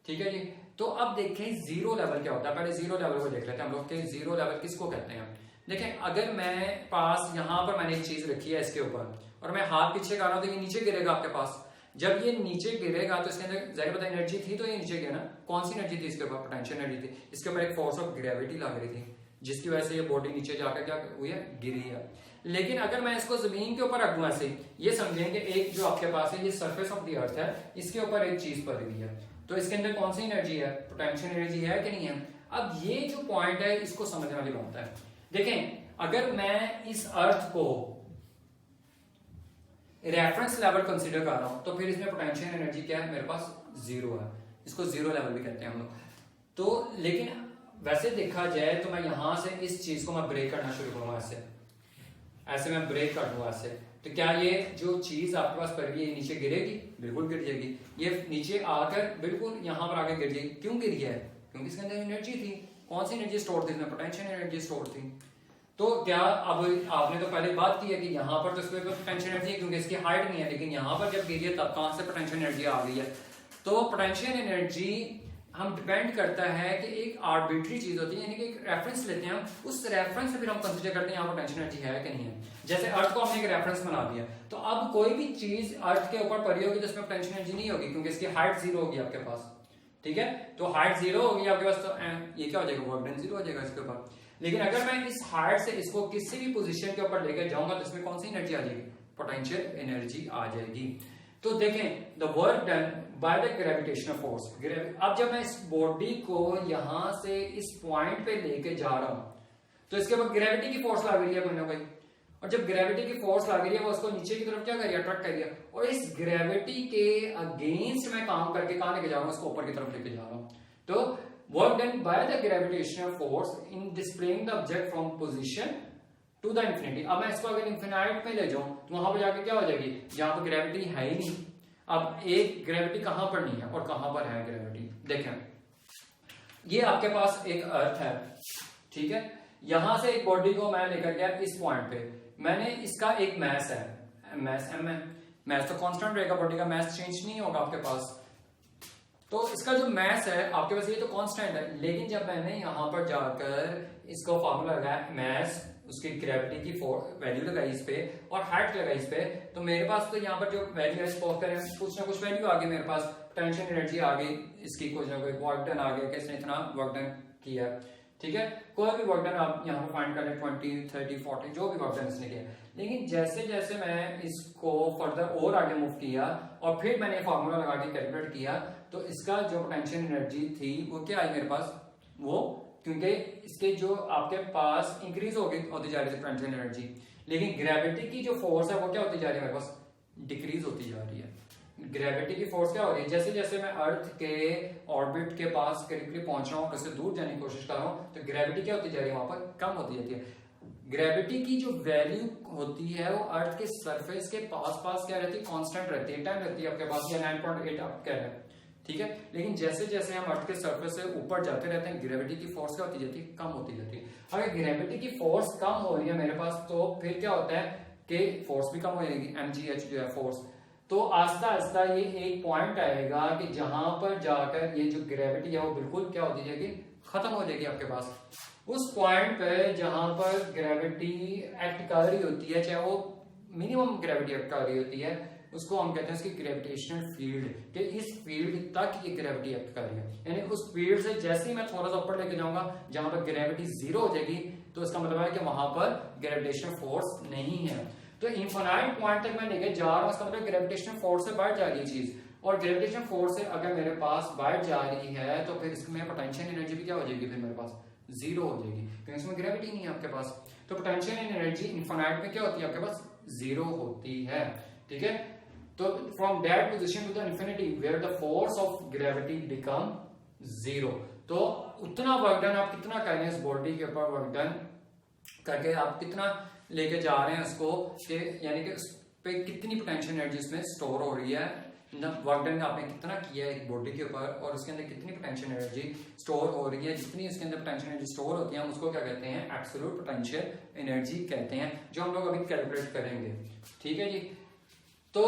S1: ठीक है जी। तो अब देखें जीरो लेवल क्या होता है, पहले जीरो लेवल को देख लेते हैं हम लोग के जीरो लेवल किसको कहते हैं। देखें अगर मैं पास यहाँ पर मैंने एक चीज रखी है इसके ऊपर और मैं हाथ पीछे कर रहा हूँ तो ये नीचे गिरेगा आपके पास। जब ये नीचे गिरेगा तो इसके अंदर जाहिर पता एनर्जी थी, तो ये नीचे गिरा ना, कौन सी एनर्जी थी इसके ऊपर, पोटेंशियल एनर्जी थी। इसके ऊपर एक फोर्स ऑफ ग्रेविटी लग रही थी जिसकी वजह से ये बॉडी नीचे जाकर क्या हुई है, गिरी है। लेकिन अगर मैं इसको जमीन के ऊपर रख दूं ऐसे, ये समझें कि एक जो आपके पास है ये सरफेस ऑफ द अर्थ है, इसके ऊपर एक चीज पड़ी हुई है, तो इसके अंदर कौन सी एनर्जी है, पोटेंशियल एनर्जी है कि नहीं है। अब ये जो पॉइंट है इसको समझने वाली बात है। देखें अगर मैं इस अर्थ को रेफरेंस लेवल कंसीडर कर रहा हूं तो फिर इसमें पोटेंशियल एनर्जी क्या है, मेरे पास जीरो है, इसको जीरो लेवल भी कहते हैं हम लोग। तो लेकिन वैसे देखा जाए तो मैं यहां से इस चीज को मैं ब्रेक करना शुरू करूंगा, ऐसे मैं ब्रेक कर दूंगा ऐसे, तो क्या ये जो चीज आपके पास पड़ी है नीचे गिरेगी, बिल्कुल गिर जाएगी। ये नीचे आकर बिल्कुल यहां पर आकर गिर जाएगी। क्यों गिरी है, क्योंकि इसके अंदर एनर्जी थी। कौन सी एनर्जी स्टोर थी इसमें, पोटेंशियल एनर्जी स्टोर थी। तो क्या अब आपने तो पहले बात की है कि यहाँ पर तो इसमें पोटेंशियल एनर्जी है क्योंकि इसकी हाइट नहीं है, लेकिन यहाँ पर जब गिरी है तब कहां से पोटेंशियल एनर्जी आ गई है। तो पोटेंशियल एनर्जी हम डिपेंड करता है कि एक आर्बिट्री चीज होती है, यानी कि एक रेफरेंस लेते हैं हम, उस रेफरेंस से फिर हम कंसीडर करते हैं यहाँ पोटेंशियल एनर्जी है कि नहीं है। जैसे अर्थ को हमने एक रेफरेंस बना दिया, तो अब कोई भी चीज अर्थ के ऊपर पड़ी होगी तो इसमें पोटेंशियल एनर्जी नहीं होगी क्योंकि इसकी हाइट जीरो होगी आपके पास, ठीक है। तो हाइट जीरो होगी आपके पास, तो ये क्या हो जाएगा, वर्क डन जीरो हो जाएगा इसके ऊपर। लेकिन अगर मैं इस हाइट से इसको किसी भी पोजीशन के ऊपर लेकर जाऊंगा तो इसमें कौन सी एनर्जी आ जाएगी, पोटेंशियल एनर्जी आ जाएगी। तो देखें the work done by the gravitational force. अब जब मैं इस बॉडी को यहां से इस पॉइंट पे लेके जा रहा हूं तो इसके ऊपर ग्रेविटी की फोर्स लग रही है कोई ना कोई, और जब ग्रेविटी की फोर्स लग रही है वो उसको नीचे की तरफ क्या करिए, अट्रैक्ट करिए, और इस ग्रेविटी के अगेंस्ट मैं काम करके कहां लेके जा रहा हूं, उसको ऊपर की तरफ लेके जा रहा हूं। तो work done by the gravitational force in displaying the object from position to the infinity. अब मैं इसको अगर इंफिनाइट में ले जाऊं तो वहां पर जाके क्या हो जाएगी, जहां पर ग्रेविटी है ही नहीं। अब एक ग्रेविटी कहां पर नहीं है और कहां पर है ग्रेविटी, देखें ये आपके पास एक अर्थ है, ठीक है। यहां से एक बॉडी को मैं लेकर गया इस पॉइंट पे, मैंने इसका एक मैस है, मैस एम है, मैस तो कांस्टेंट रहेगा, बॉडी का मैस चेंज नहीं होगा आपके पास। तो इसका जो मैस है आपके पास ये तो कांस्टेंट है, लेकिन जब मैंने यहां पर जाकर इसको फार्मूला लगाया, मैस उसकी ग्रेविटी की वैल्यू लगाई इस पे और हाइट लगाई इस पे, तो मेरे पास तो यहाँ पर जो वैल्यू है सपोज करें कुछ ना कुछ वैल्यू आ गई मेरे पास, पोटेंशियल एनर्जी आ गई, इसकी कुछ ना कोई वर्क डन आ गया कि इसने इतना वर्क डन किया, ठीक है। कोई भी वर्क डन आप यहाँ पर फाइंड कर लें, 20, 30, 40 जो भी वर्क डन इसने किया। लेकिन जैसे जैसे मैं इसको फर्दर और आगे मूव किया और फिर मैंने फार्मूला लगा के कैलकुलेट किया तो इसका जो पोटेंशियल एनर्जी थी वो क्या आई मेरे पास, वो क्योंकि इसके जो आपके पास इंक्रीज होती जा रही थी पोटेंशियल एनर्जी, लेकिन ग्रेविटी की जो फोर्स है वो क्या होती जा रही है मेरे पास, डिक्रीज होती जा रही है। ग्रेविटी की फोर्स क्या हो रही है, जैसे जैसे मैं अर्थ के ऑर्बिट के पास करीब पहुंच रहा हूँ, उससे दूर जाने की कोशिश कर रहा हूँ, तो ग्रेविटी क्या होती जा रही है, वहां पर कम होती जाती है। ग्रेविटी की जो वैल्यू होती है वो अर्थ के सरफेस के पास क्या रहती है, कांस्टेंट रहती है, टाइम रहती है आपके पास, या 9.8 आप कह रहे हैं, ठीक है। लेकिन जैसे जैसे हम अर्थ के सरफेस से ऊपर जाते रहते हैं ग्रेविटी की फोर्स क्या होती जाती है, कम होती जाती है। अगर ग्रेविटी की फोर्स कम हो रही है मेरे पास तो फिर क्या होता है कि फोर्स भी कम हो जाएगी, mgh जो है फोर्स। तो आस्ता आस्ता ये एक पॉइंट आएगा कि जहां पर जाकर ये जो ग्रेविटी है वो बिल्कुल क्या होती जाएगी, खत्म हो जाएगी आपके पास। उस पॉइंट पे जहां पर ग्रेविटी एक्ट कर रही होती है, चाहे वो मिनिमम ग्रेविटी एक्ट कर रही होती है, उसको हम कहते हैं उसकी ग्रेविटेशनल फील्ड, कि इस फील्ड तक ये ग्रेविटी एक्ट कर रही है। यानी उस फील्ड से जैसे ही मैं थोड़ा सा ऊपर लेके जाऊंगा जहां पर ग्रेविटी जीरो हो जाएगी तो इसका मतलब है कि वहां पर ग्रेविटेशनल फोर्स नहीं है। तो इनफाइनाइट पॉइंट तक मैं लेके जा रहा हूं, इसका मतलब ग्रेविटेशनल फोर्स से बढ़ जा रही है चीज, और ग्रेविटेशनल फोर्स से अगर मेरे पास बढ़ जा रही है तो फिर इसमें पोटेंशियल एनर्जी भी क्या हो जाएगी, फिर मेरे पास जीरो हो जाएगी क्योंकि इसमें ग्रेविटी नहीं है आपके पास। तो पोटेंशियल एनर्जी इनफाइनाइट में क्या होती है आपके पास, जीरो होती है, ठीक है। तो from that position to the infinity where the force of gravity become zero. तो उतना वर्क डन आप कितना कर रहे हैं इस बॉडी के ऊपर, वर्क डन करके आप कितना लेके जा रहे हैं उसको, कि यानी कि उस पे कितनी पोटेंशियल एनर्जी इसमें स्टोर हो रही है, वर्क डन आपने कितना किया है एक बॉडी के ऊपर और उसके अंदर कितनी पोटेंशियल एनर्जी स्टोर हो रही है, जितनी उसके अंदर पोटेंशियल एनर्जी स्टोर होती है हम उसको क्या कहते हैं, एब्सोल्यूट पोटेंशियल एनर्जी कहते हैं, जो हम लोग अभी कैलकुलेट करेंगे। ठीक है जी। तो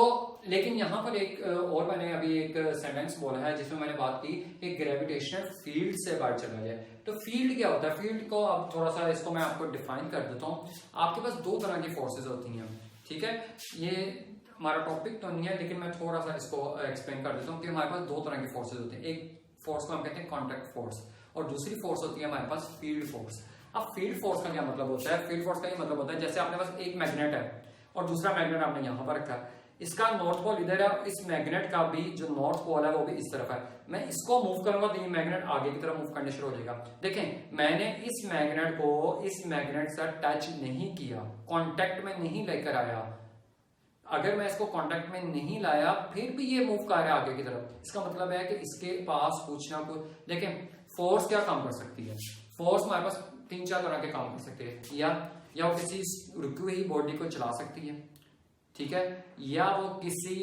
S1: लेकिन यहाँ पर एक और मैंने अभी एक सेंटेंस बोला है जिसमें मैंने बात की कि ग्रेविटेशनल फील्ड से बाहर चला जाए। तो फील्ड क्या होता है, फील्ड को अब थोड़ा सा इसको मैं आपको डिफाइन कर देता हूँ। आपके पास दो तरह की फोर्सेज होती हैं। ठीक है, ये हमारा टॉपिक तो नहीं है लेकिन मैं थोड़ा सा इसको एक्सप्लेन कर देता हूँ कि हमारे पास दो तरह की फोर्सेज होती हैं। एक फोर्स को हम कहते हैं कॉन्टैक्ट फोर्स और दूसरी फोर्स होती है हमारे पास फील्ड फोर्स। अब फील्ड फोर्स का क्या मतलब होता है, फील्ड फोर्स का ये मतलब होता है जैसे आपके पास एक मैग्नेट है और दूसरा मैग्नेट आपने यहाँ पर रखा है, इसका नॉर्थ पोल इधर है, इस मैग्नेट का भी जो नॉर्थ पोल है वो भी इस तरफ है। मैं इसको मूव करूंगा तो ये मैग्नेट आगे की तरफ मूव करने शुरू हो जाएगा। देखें मैंने इस मैग्नेट को इस मैग्नेट से टच नहीं किया, कांटेक्ट में नहीं लेकर आया। अगर मैं इसको कांटेक्ट में नहीं लाया फिर भी ये मूव कर रहा है आगे की तरफ, इसका मतलब है कि इसके पास कुछ ना कुछ। देखें फोर्स क्या काम कर सकती है, फोर्स हमारे पास तीन चार तरह के काम कर सकती है। या वो किसी रुकी हुई बॉडी को चला सकती है, ठीक है, या वो किसी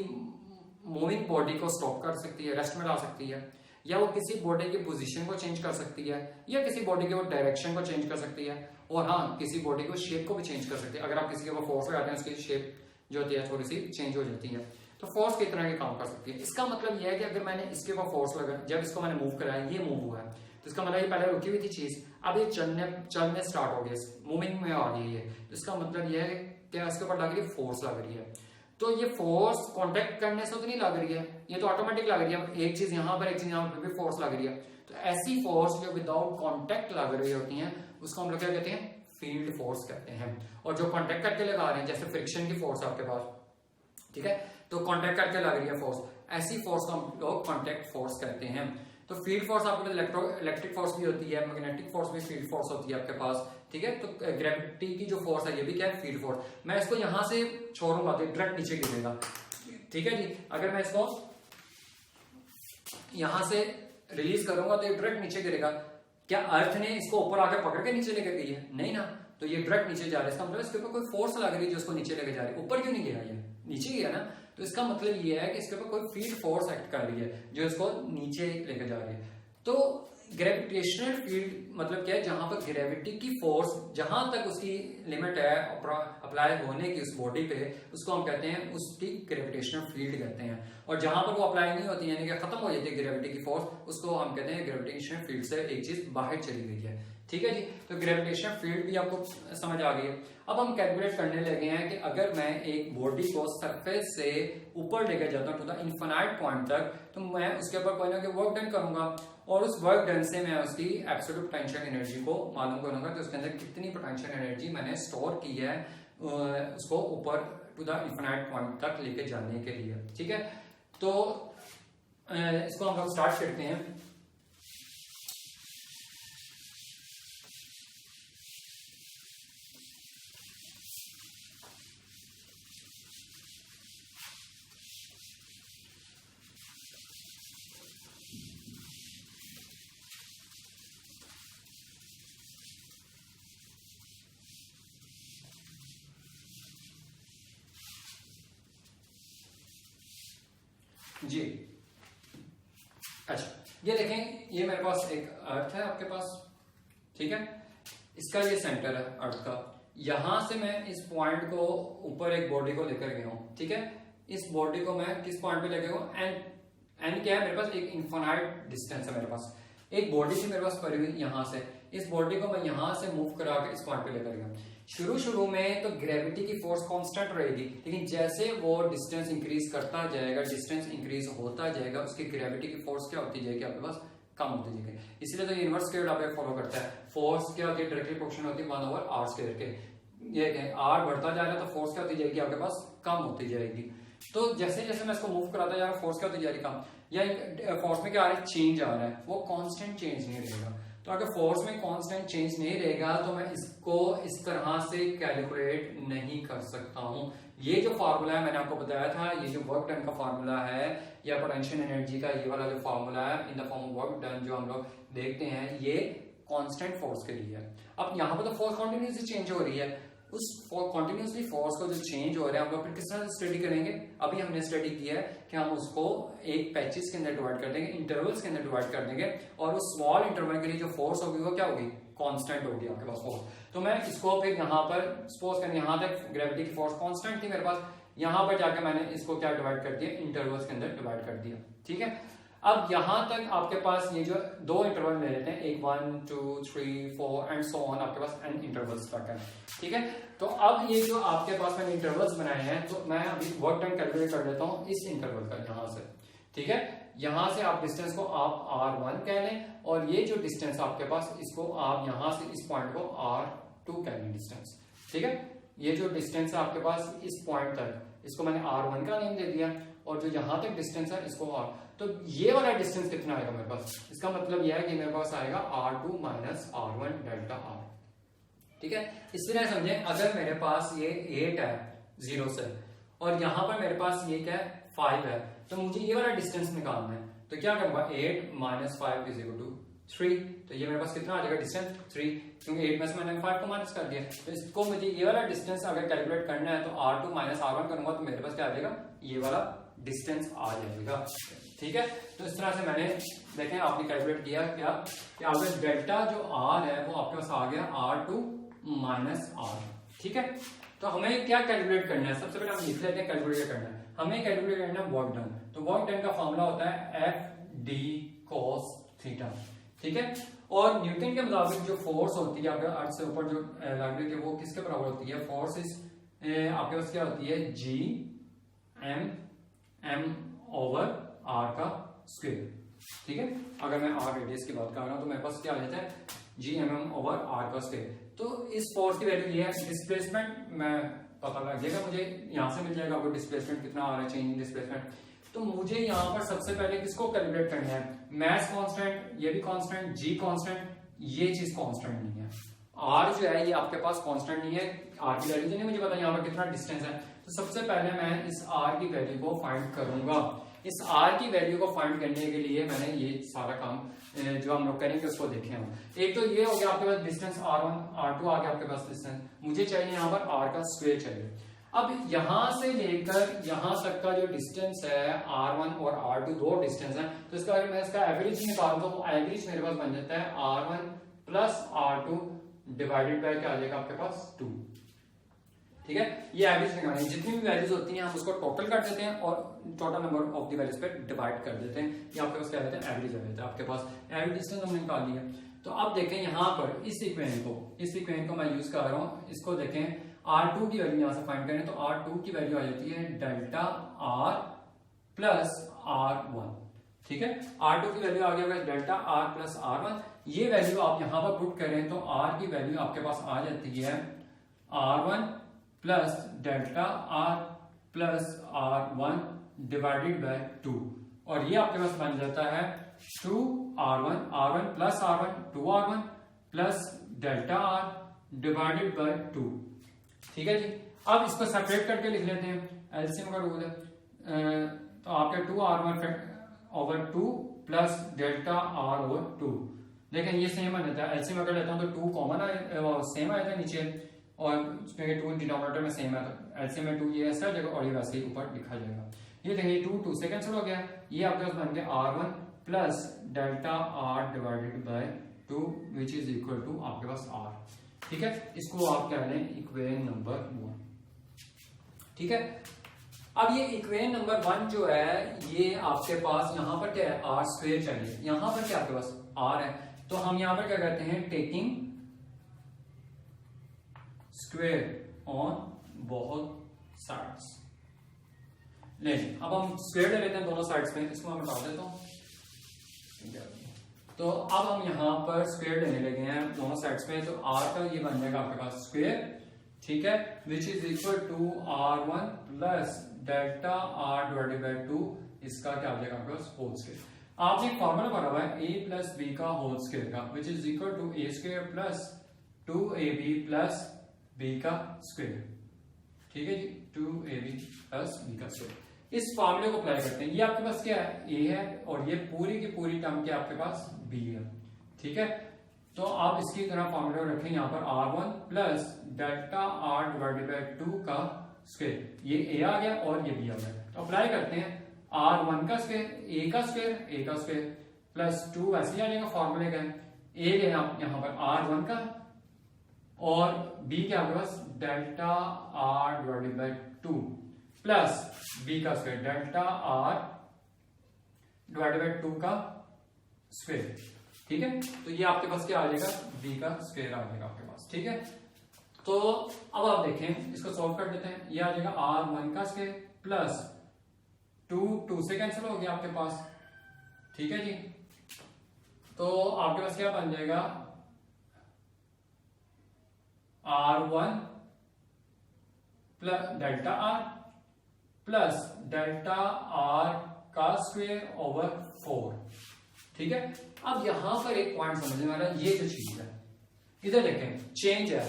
S1: मूविंग बॉडी को स्टॉप कर सकती है, रेस्ट में ला सकती है, या वो किसी बॉडी की पोजीशन को चेंज कर सकती है, या किसी बॉडी के वो डायरेक्शन को चेंज कर सकती है, और हाँ किसी बॉडी को शेप को भी चेंज कर सकती है। अगर आप किसी के ऊपर फोर्स लगाते हैं उसकी शेप जो होती है थोड़ी सी चेंज हो जाती है। तो फोर्स किस तरह के काम कर सकती है। इसका मतलब यह है कि अगर मैंने इसके ऊपर फोर्स लगाया, जब इसको मैंने मूव कराया, ये मूव हुआ है, तो इसका मतलब ये पहले रुकी हुई थी चीज, अब ये चलने स्टार्ट हो गई, मूविंग में आ गई है। तो इसका मतलब यह है कि इसके ऊपर लग रही है फोर्स लग रही है। तो ये फोर्स कांटेक्ट करने से तो नहीं लग रही है, ये तो ऑटोमेटिक लग रही है। एक चीज यहाँ पर एक चीज यहाँ पर भी फोर्स लग रही है। तो ऐसी फोर्स जो विदाउट कांटेक्ट लग रही होती हैं उसको हम लोग क्या कहते हैं, फील्ड फोर्स कहते हैं। और जो कांटेक्ट करके लगा रहे हैं, जैसे फ्रिक्शन की फोर्स आपके पास, ठीक है, तो कांटेक्ट करके लग रही है फोर्स, ऐसी फोर्स को हम लोग कांटेक्ट फोर्स कहते हैं। तो फील्ड फोर्स आपके पास इलेक्ट्रिक फोर्स भी होती है, मैग्नेटिक फोर्स भी फील्ड फोर्स होती है आपके पास, ठीक है। तो ग्रेविटी की जो फोर्स है ये भी क्या है, फील्ड फोर्स। मैं इसको यहां से छोड़ूंगा तो डायरेक्ट नीचे गिरेगा, ठीक है जी। अगर मैं इसको यहां से रिलीज करूंगा तो ये डायरेक्ट नीचे गिरेगा। क्या अर्थ ने इसको ऊपर आकर पकड़ के नीचे लेकर गई है, नहीं ना, तो ये डायरेक्ट नीचे जा रहा है। इसका मतलब इसके ऊपर कोई फोर्स लग रही है जो इसको नीचे लेकर जा रही है। ऊपर क्यों नहीं गिरा, ये नीचे गिरा ना, तो इसका मतलब ये है कि इसके ऊपर कोई फील्ड फोर्स एक्ट कर रही है जो इसको नीचे लेकर जा रही है। तो ग्रेविटेशनल फील्ड मतलब क्या है, जहां पर ग्रेविटी की फोर्स जहां तक उसकी लिमिट है अप्लाई होने की उस बॉडी पे, उसको हम कहते हैं, उसकी ग्रेविटेशनल फील्ड कहते हैं। और जहां पर वो अप्लाई नहीं होती यानी कि खत्म हो जाती है ग्रेविटी की फोर्स, उसको हम कहते हैं ग्रेविटेशनल फील्ड से एक चीज बाहर चली गई है, ठीक है जी। तो ग्रेविटेशनल फील्ड भी आपको समझ आ गई है। अब हम कैलकुलेट करने लगे हैं कि अगर मैं एक बॉडी को सरफेस से ऊपर लेकर जाता हूं टू द इनफिनाइट पॉइंट तक, तो मैं उसके ऊपर कोई ना कोई वर्क डन करूंगा और उस वर्क डन से मैं उसकी एब्सोल्यूट पोटेंशियल एनर्जी को मालूम करूंगा कि उसके अंदर कितनी पोटेंशियल एनर्जी मैंने स्टोर की है उसको ऊपर टू द इनफिनाइट पॉइंट तक लेके जाने के लिए, ठीक है। तो इसको हम लोग स्टार्ट करते हैं। जी अच्छा, ये देखें, ये मेरे पास एक अर्थ है आपके पास, ठीक है, इसका ये सेंटर है अर्थ का। यहां से मैं इस पॉइंट को ऊपर एक बॉडी को लेकर गया हूं, ठीक है। इस बॉडी को मैं किस पॉइंट पे लेके गया हूं, एन क्या है मेरे पास, एक इनफिनाइट डिस्टेंस है मेरे पास। एक बॉडी थी मेरे पास पड़ी हुई यहां से, इस बॉडी को मैं यहां से मूव करा के इस पॉइंट पे लेकर गया। शुरू में तो ग्रेविटी की फोर्स कांस्टेंट रहेगी, लेकिन जैसे वो डिस्टेंस इंक्रीज करता जाएगा, डिस्टेंस इंक्रीज होता जाएगा, उसकी ग्रेविटी की फोर्स क्या होती जाएगी आपके पास, कम होती जाएगी। इसलिए तो यूनिवर्स स्क्वायर आप फॉलो करता है। फोर्स क्या होती है, डायरेक्टली प्रोपोर्शनल होती है 1/r² के। ये r बढ़ता जा रहा है तो फोर्स क्या होती जाएगी आपके पास, कम होती जाएगी। तो जैसे जैसे मैं इसको मूव कराता जा रहा हूं फोर्स क्या होती जा रही, कम। या फोर्स में क्या आ रहा है, चेंज आ रहा है, वो कांस्टेंट चेंज नहीं रहेगा। तो अगर फोर्स में कांस्टेंट चेंज नहीं रहेगा तो मैं इसको इस तरह से कैलकुलेट नहीं कर सकता हूं। ये जो फार्मूला है मैंने आपको बताया था, ये जो वर्क डन का फार्मूला है या पोटेंशियल एनर्जी का ये वाला जो फार्मूला है in the form of work done जो हम लोग देखते हैं, ये कांस्टेंट फोर्स के लिए है। अब यहाँ पर तो फोर्स कॉन्टिन्यूसली चेंज हो रही है, उस कॉन्टिन्यूसली फोर्स को जो चेंज हो रहा है हम लोग फिर किस तरह से स्टडी करेंगे। अभी हमने स्टडी किया है कि हम उसको एक पैचेस के अंदर डिवाइड कर देंगे, इंटरवल्स के अंदर डिवाइड कर देंगे, और उस स्मॉल इंटरवल के लिए जो फोर्स होगी वो क्या होगी, कांस्टेंट होगी आपके पास फोर्स। तो मैं इसको फिर यहाँ पर सपोज करें यहाँ तक ग्रेविटी की फोर्स कांस्टेंट थी मेरे पास, यहाँ पर जाकर मैंने इसको क्या डिवाइड कर दिया, इंटरवल्स के अंदर डिवाइड कर दिया। ठीक है, अब यहां तक आपके पास ये जो दो इंटरवल ले लेते हैं, एक 1 2 3 4 एंड सो ऑन, आपके पास n इंटरवल्स तक है। ठीक है, तो अब ये जो आपके पास मैंने इंटरवल्स बनाए हैं, तो मैं अभी वर्क डन कैलकुलेट कर देता हूं इस इंटरवल का यहां से। ठीक है, यहां से आप डिस्टेंस को आप r1 कह लें, और ये जो डिस्टेंस आपके पास इसको आप यहां से इस पॉइंट को r2 कह लें डिस्टेंस। ठीक है, ये जो डिस्टेंस है आपके पास इस पॉइंट तक, इसको मैंने r1 का नेम दे दिया, और जो यहां तक डिस्टेंस है इसको r, तो ये वाला डिस्टेंस कितना आएगा मेरे पास, इसका मतलब यह है कि मेरे पास आएगा r2 minus r1 delta r। ठीक है, इस तरह समझे, अगर मेरे पास ये 8 है 0 से, और यहां पर मेरे पास ये क्या है 5 है, तो मुझे ये वाला डिस्टेंस निकालना है, तो क्या करूंगा 8 माइनस 5 इज इक्वल टू 3, तो ये मेरे पास कितना आ जाएगा डिस्टेंस 3, क्योंकि 8 में से मैंने 5 को माइनस कर दिया। तो इसको मुझे ये वाला डिस्टेंस अगर कैलकुलेट करना है तो r2 माइनस r1 करूंगा, तो मेरे पास क्या आ जाएगा, ये वाला डिस्टेंस आ जाएगा। ठीक है, तो इस तरह से मैंने देखें आपने कैलकुलेट किया क्या कि आपका डेल्टा जो r है वो आपके पास आ गया r2 माइनस r। ठीक है, तो हमें क्या कैलकुलेट करना है, सबसे पहले हम लिख लेते हैं कैलकुलेट करना है, हमें कैलकुलेट करना है वर्क डन। तो वर्क डन का फॉर्मूला होता है F d cos थीटा। ठीक है, और न्यूटन के मुताबिक जो फोर्स होती है आपके अर्थ से ऊपर जो लगती है वो किसके बराबर होती है, फोर्स इस आपके पास क्या होती है G m ओवर r का स्क्वायर। ठीक है, अगर मैं r रेडियस की बात कर रहा हूं तो मेरे पास क्या आ जाता है G m ओवर r का स्क्वायर। तो इस फोर्स की वैल्यू ये है, डिस्प्लेसमेंट मैं पता लग जाएगा मुझे, यहां से मिल जाएगा आपको डिस्प्लेसमेंट कितना आ रहा है, चेंज इन डिस्प्लेसमेंट। तो मुझे यहाँ पर सबसे पहले किसको कैलकुलेट करना है, मैस कांस्टेंट, ये भी कांस्टेंट, जी कांस्टेंट, ये चीज कांस्टेंट नहीं है, आर जो है ये आपके पास कांस्टेंट नहीं है, आर की वैल्यू नहीं मुझे पता यहाँ पर कितना डिस्टेंस है। तो सबसे पहले मैं इस आर की वैल्यू को फाइंड करूंगा। इस आर की वैल्यू को फाइंड करने के लिए मैंने ये सारा काम जो हम लोग करेंगे उसको देखें हम। एक तो ये हो गया आपके पास डिस्टेंस r1 r2 आ गया आपके पास डिस्टेंस, मुझे चाहिए यहाँ पर r का स्क्वायर चाहिए। अब यहां से लेकर यहां तक का जो डिस्टेंस है r1 और r2 दो डिस्टेंस है, तो इसका अगर मैं इसका एवरेज निकालूं तो एवरेज मेरे पास बन जाता है r1 plus r2 divided by क्या आ जाएगा आपके पास 2। ठीक है, ये एवरेज निकालनी है, जितनी भी वैल्यूज होती हैं हम उसको टोटल कर देते हैं और total number of the values पे डिवाइड कर देते हैं, ये आपके पास क्या रहता है एवरेज आ जाता है। आपके पास एवरेज डिस्टेंस हमने निकाल लिया। तो अब देखें यहाँ पर इस इक्वेशन को मैं यूज कर रहा हूँ, इसको देखें R2 की वैल्यू यहां से फाइंड करें तो R2 की वैल्यू आ जाती है डेल्टा R प्लस R1। ठीक है, R2 की वैल्यू आ गया डेल्टा R प्लस R1, ये वैल्यू आप यहां पर पुट करें तो R की वैल्यू आपके पास आ जाती है R1 plus delta R plus R1 divided by 2, और ये आपके पास बन जाता है 2R1 plus R1 2R1 plus delta R divided by 2। ठीक है जी, अब इसको सेपरेट करके लिख लेते हैं, एलसीएम का रूल है, तो आपके 2R1 over 2 plus delta R over 2। देखें ये सेम आ जाता है, एलसीएम अगर लेता हूं तो 2 कॉमन सेम आ जाता है नीचे, और उसमें 2 डिनोमिनेटर में सेम है, तो एलसीएम में 2 ये ऐसा आ जाएगा और ये वैसे ही ऊपर लिखा जाएगा। ये देखिए 2 से कैंसिल हो गया, ये आपके पास बन गया R1 plus delta R divided by 2 which is equal to आपके पास R। ठीक है, इसको आप क्या लें इक्वेशन नंबर 1। ठीक है, अब ये इक्वेशन नंबर 1 जो है ये आपके पास यहाँ पर क्या है R स्क्वायर चाहिए, यहाँ पर क्या आपके पास R है, तो हम यहाँ पर क्या करते हैं taking square on both sides. ले अब हम स्क्वायर ले लेते हैं दोनों साइड्स में, इसको मैं बता देता हूं। तो अब हम यहाँ पर स्क्वायर लेने लगे हैं दोनों साइड्स में, तो r का ये बन जाएगा आपके पास स्क्वायर। ठीक है, which is equal to R1 plus delta R divided by 2, इसका क्या आ जाएगा आपके पास होल स्क्वायर। आपने एक फॉर्मूला पढ़ा हुआ है a प्लस b का होल स्क्वायर का, which is equal to a square plus 2ab plus b का स्क्वायर। ठीक है जी, 2ab प्लस b का स्क्वायर। इस फॉर्मूले को अप्लाई करते हैं, ये आपके पास क्या है a है और ये पूरी की पूरी टर्म क्या आपके पास b है। ठीक है, तो आप इसकी तरह फॉर्मूला रखें यहाँ पर R1 plus delta R divided by 2 का स्क्वायर, ये A आ गया और ये B आ गया। तो अप्लाई करते हैं, R1 का स्क्वायर A का स्क्वायर प्लस 2 वैसे ही आ जाएगा फॉर्मूले का, A लेना यहाँ पर R1 का और B के आपके पास delta R divided by 2 plus B का square delta R divided by 2 का स्क्वायर। ठीक है, तो ये आपके पास क्या आ जाएगा, B का स्क्वायर आ जाएगा आपके पास। ठीक है, तो अब आप देखें इसको सॉल्व कर देते हैं, ये आ जाएगा R1 का स्क्वायर प्लस 2 से कैंसिल हो गया आपके पास। ठीक है जी, तो आपके पास क्या बन जाएगा, R1 plus delta R plus delta R का स्क्वायर ओवर 4। ठीक है, अब यहां पर एक पॉइंट समझने वाला, ये जो चीज है इधर देखें, चेंज है,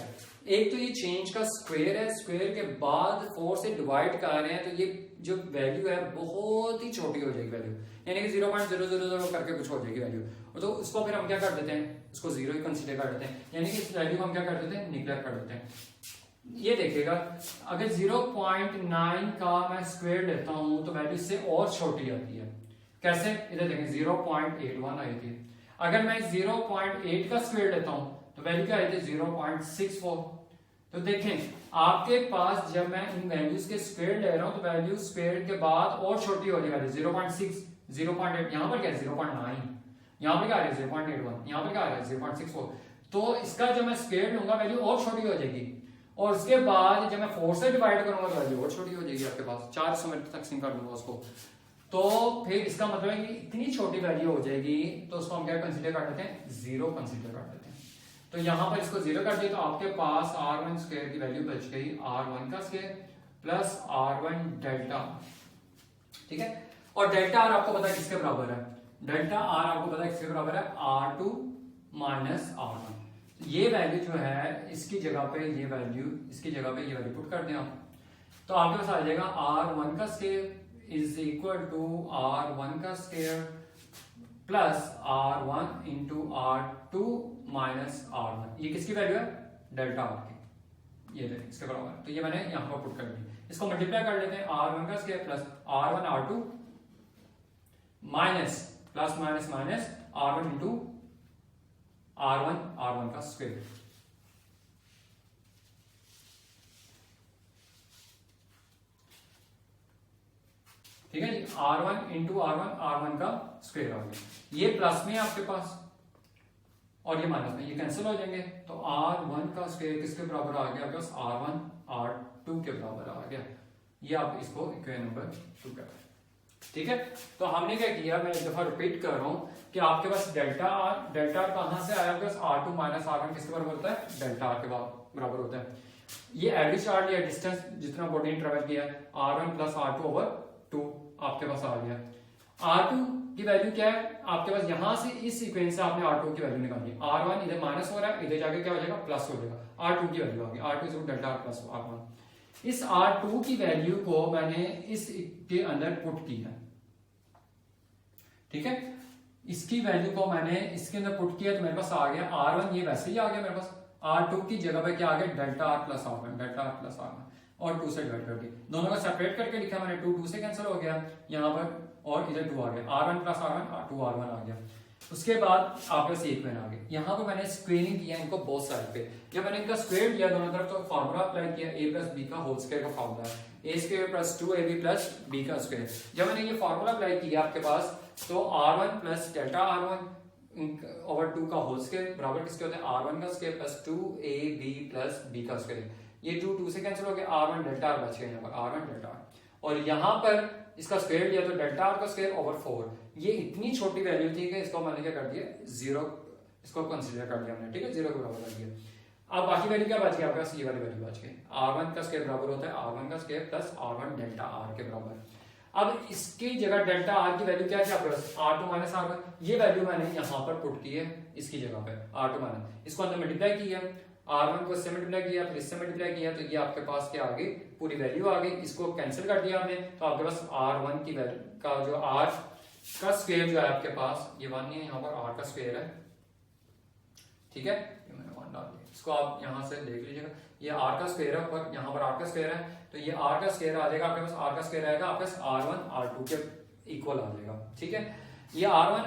S1: एक तो ये चेंज का स्क्वायर है, स्क्वायर के बाद 4 से डिवाइड कर रहे हैं, तो ये जो वैल्यू है बहुत ही छोटी हो जाएगी वैल्यू, यानी कि 0.000 करके कुछ हो जाएगी वैल्यू। तो इसको फिर हम क्या कर देते हैं, इसको 0 ही कंसीडर कर देते हैं, यानी कि इस वैल्यू को हम क्या कर देते हैं, निगलेक्ट कर देते हैं। ये देखिएगा, अगर 0.9 का मैं स्क्वायर लेता हूं तो वैल्यू इससे और छोटी आती है। कैसे, इधर देखें 0.81 आई थी, अगर मैं 0.8 का स्क्वायर लेता हूं तो वैल्यू क्या आई थी, 0.64। तो देखें आपके पास जब मैं इन वैल्यूज के स्क्वायर ले रहा हूं तो वैल्यू स्क्वायर के बाद और छोटी हो जाएगी, 0.6, 0.8, यहां पर क्या है 0.9, यहां पर क्या आ रहा है 0.81, यहां पर क्या आ रहा है 0.64। तो इसका जब मैं स्क्वायर लूंगा वैल्यू और छोटी हो जाएगी, और उसके बाद जब मैं 4 से डिवाइड करूंगा तो वैल्यू और छोटी हो जाएगी आपके पास, 400 तकसीम कर दूंगा उसको, तो फिर इसका मतलब है कि इतनी छोटी वैल्यू हो जाएगी, तो उसको हम क्या कंसीडर कर देते हैं, 0 कंसीडर कर देते हैं। तो यहां पर इसको 0 कर दिया तो आपके पास R1 स्क्वायर की वैल्यू बच गई R1 का स्क्वायर प्लस R1 डेल्टा। ठीक है, और डेल्टा R आपको पता है किसके बराबर है, डेल्टा R आपको पता है किसके बराबर है, R2 माइनस R1। ये वैल्यू जो है इसकी जगह पे ये वैल्यू, इसकी जगह पे ये वैल्यू पुट कर दें आप, तो आपके पास आ जाएगा R1 का square is equal to R1 का square plus R1 into R2 minus R1। ये किसकी वैल्यू है, डेल्टा R की, ये इसके बराबर। तो ये मैंने यहां पर पुट कर दी, इसको मल्टीप्लाई कर लेते हैं, R1 का square plus R1 R2 minus plus minus minus R1 into R1 का स्क्वायर। ठीक है जी, R1 इंटू R1 का स्क्वायर आ गया, ये प्लस में है आपके पास और ये माइनस में, ये कैंसिल हो जाएंगे, तो R1 का स्क्वायर किसके बराबर आ गया, बस R1 R2 के बराबर आ गया। ये आप इसको इक्वेशन नंबर 2 कर। ठीक है, तो हमने क्या किया, मैं एक दफा रिपीट कर रहा हूं कि आपके पास डेल्टा R कहां से आया, बस R2 माइनस R1 किसके बराबर होता है, डेल्टा R के बराबर होता है। ये एवरेज चार्ज या डिस्टेंस जितना बॉडी ने ट्रेवल किया है, R1 प्लस R2 ओवर 2 आपके पास आ गया। R2 की वैल्यू क्या है आपके पास, यहां से इस सीक्वेंस से आपने R2 की वैल्यू निकाली, R1 इधर माइनस हो रहा है, इधर जाके क्या हो जाएगा, प्लस हो जाएगा, R2 की वैल्यू आ गई, R2 is delta R plus R1। इस R2 की वैल्यू को मैंने इस के अंदर पुट किया। ठीक है, इसकी वैल्यू को मैंने इसके अंदर पुट किया तो मेरे पास आ गया R1, ये वैसे ही आ गया मेरे पास, R2 की जगह पे क्या आ गया, delta R plus R1, delta R plus R1, और 2 से डिवाइड कर दिया, दोनों को सेपरेट करके लिखा मैंने, 2 से कैंसिल हो गया यहाँ पर, और इधर 2 आ गया, R1 प्लस R1 2 R1 आ गया। उसके बाद आपके पास इक्वेशन आ गई, यहाँ पर मैंने स्क्वेयरिंग किया इनको बोथ साइड पे, जब मैंने इनका स्क्वायर लिया दोनों तरफ तो फार्मूला अप्लाई किया, a प्लस बी का होल स्क्वायर का फार्मूला है, a square plus 2ab plus b का स्क्वायर। जब मैंने ये फार्मूला अप्लाई किया आपके पास, तो R1 plus delta R1 over 2 का होल स्क्वायर बराबर किसके होते हैं, R1 का square plus 2ab plus b का स्क्वायर। ये 2 से कैंसिल हो गया, R1 डेल्टा R बच गया यहाँ पर, R1 डेल्टा R, और यहाँ पर इसका स्क्वायर लिया तो डेल्टा R का स्क्वायर ओवर 4। ये इतनी छोटी वैल्यू थी कि इसको मैंने क्या कर दिया, 0 इसको कंसीडर कर लिया हमने। ठीक है, 0 के बराबर कर दिया। अब बाकी वैल्यू क्या बच गई आपके पास, ये वाली वैल्यू बच गई, R1 का स्क्वायर बराबर होता है R1 का square plus R1 delta R के बराबर। अब इसकी जगह डेल्टा R की वैल्यू क्या थी आपके पास, R2 माइनस R1, ये वैल्यू मैंने यहाँ पर पुट की है इसकी जगह पे, R2 माइनस, इसको अंदर मल्टीप्लाई किया, R1 को इससे मल्टीप्लाई किया, फिर इससे मल्टीप्लाई किया, तो ये आपके पास क्या आ गई, पूरी वैल्यू आ गई। इसको कैंसिल कर दिया आपने, तो आपके पास R1 की वैल्यू का जो R का स्क्वायर जो है आपके पास, ये 1 है, यहाँ पर R का स्क्वायर है ठीक है, ये मैंने 1 डाल दिया, इसको आप यहाँ से देख लीजिएगा, ये r का स्क्वायर है ऊपर, यहाँ पर r का स्क्वायर है, तो ये r का स्क्वायर आ जाएगा आपके पास, r का स्क्वायर आएगा आपके पास r1 r2 के इक्वल आ जाएगा। ठीक है, ये r1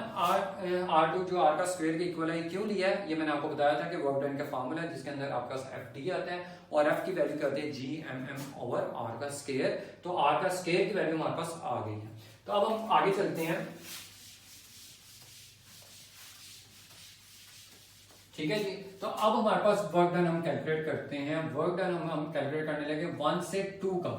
S1: r2 जो r का स्क्वायर के इक्वल है, क्यों लिया है ये मैंने आपको बताया था कि वर्क डन का फॉर्मूला है जिसके अंदर आपका FD आता है और f की वैल्यू करते हैं GMM ओवर r का स्क्वायर, तो r का स्क्वायर की वैल्यू हमारे पास आ गई है। तो अब हम आगे चलते हैं। ठीक है जी, तो अब हमारे पास वर्क डन हम कैलकुलेट करते हैं। वर्क डन हम कैलकुलेट करने लगे 1 से 2 का,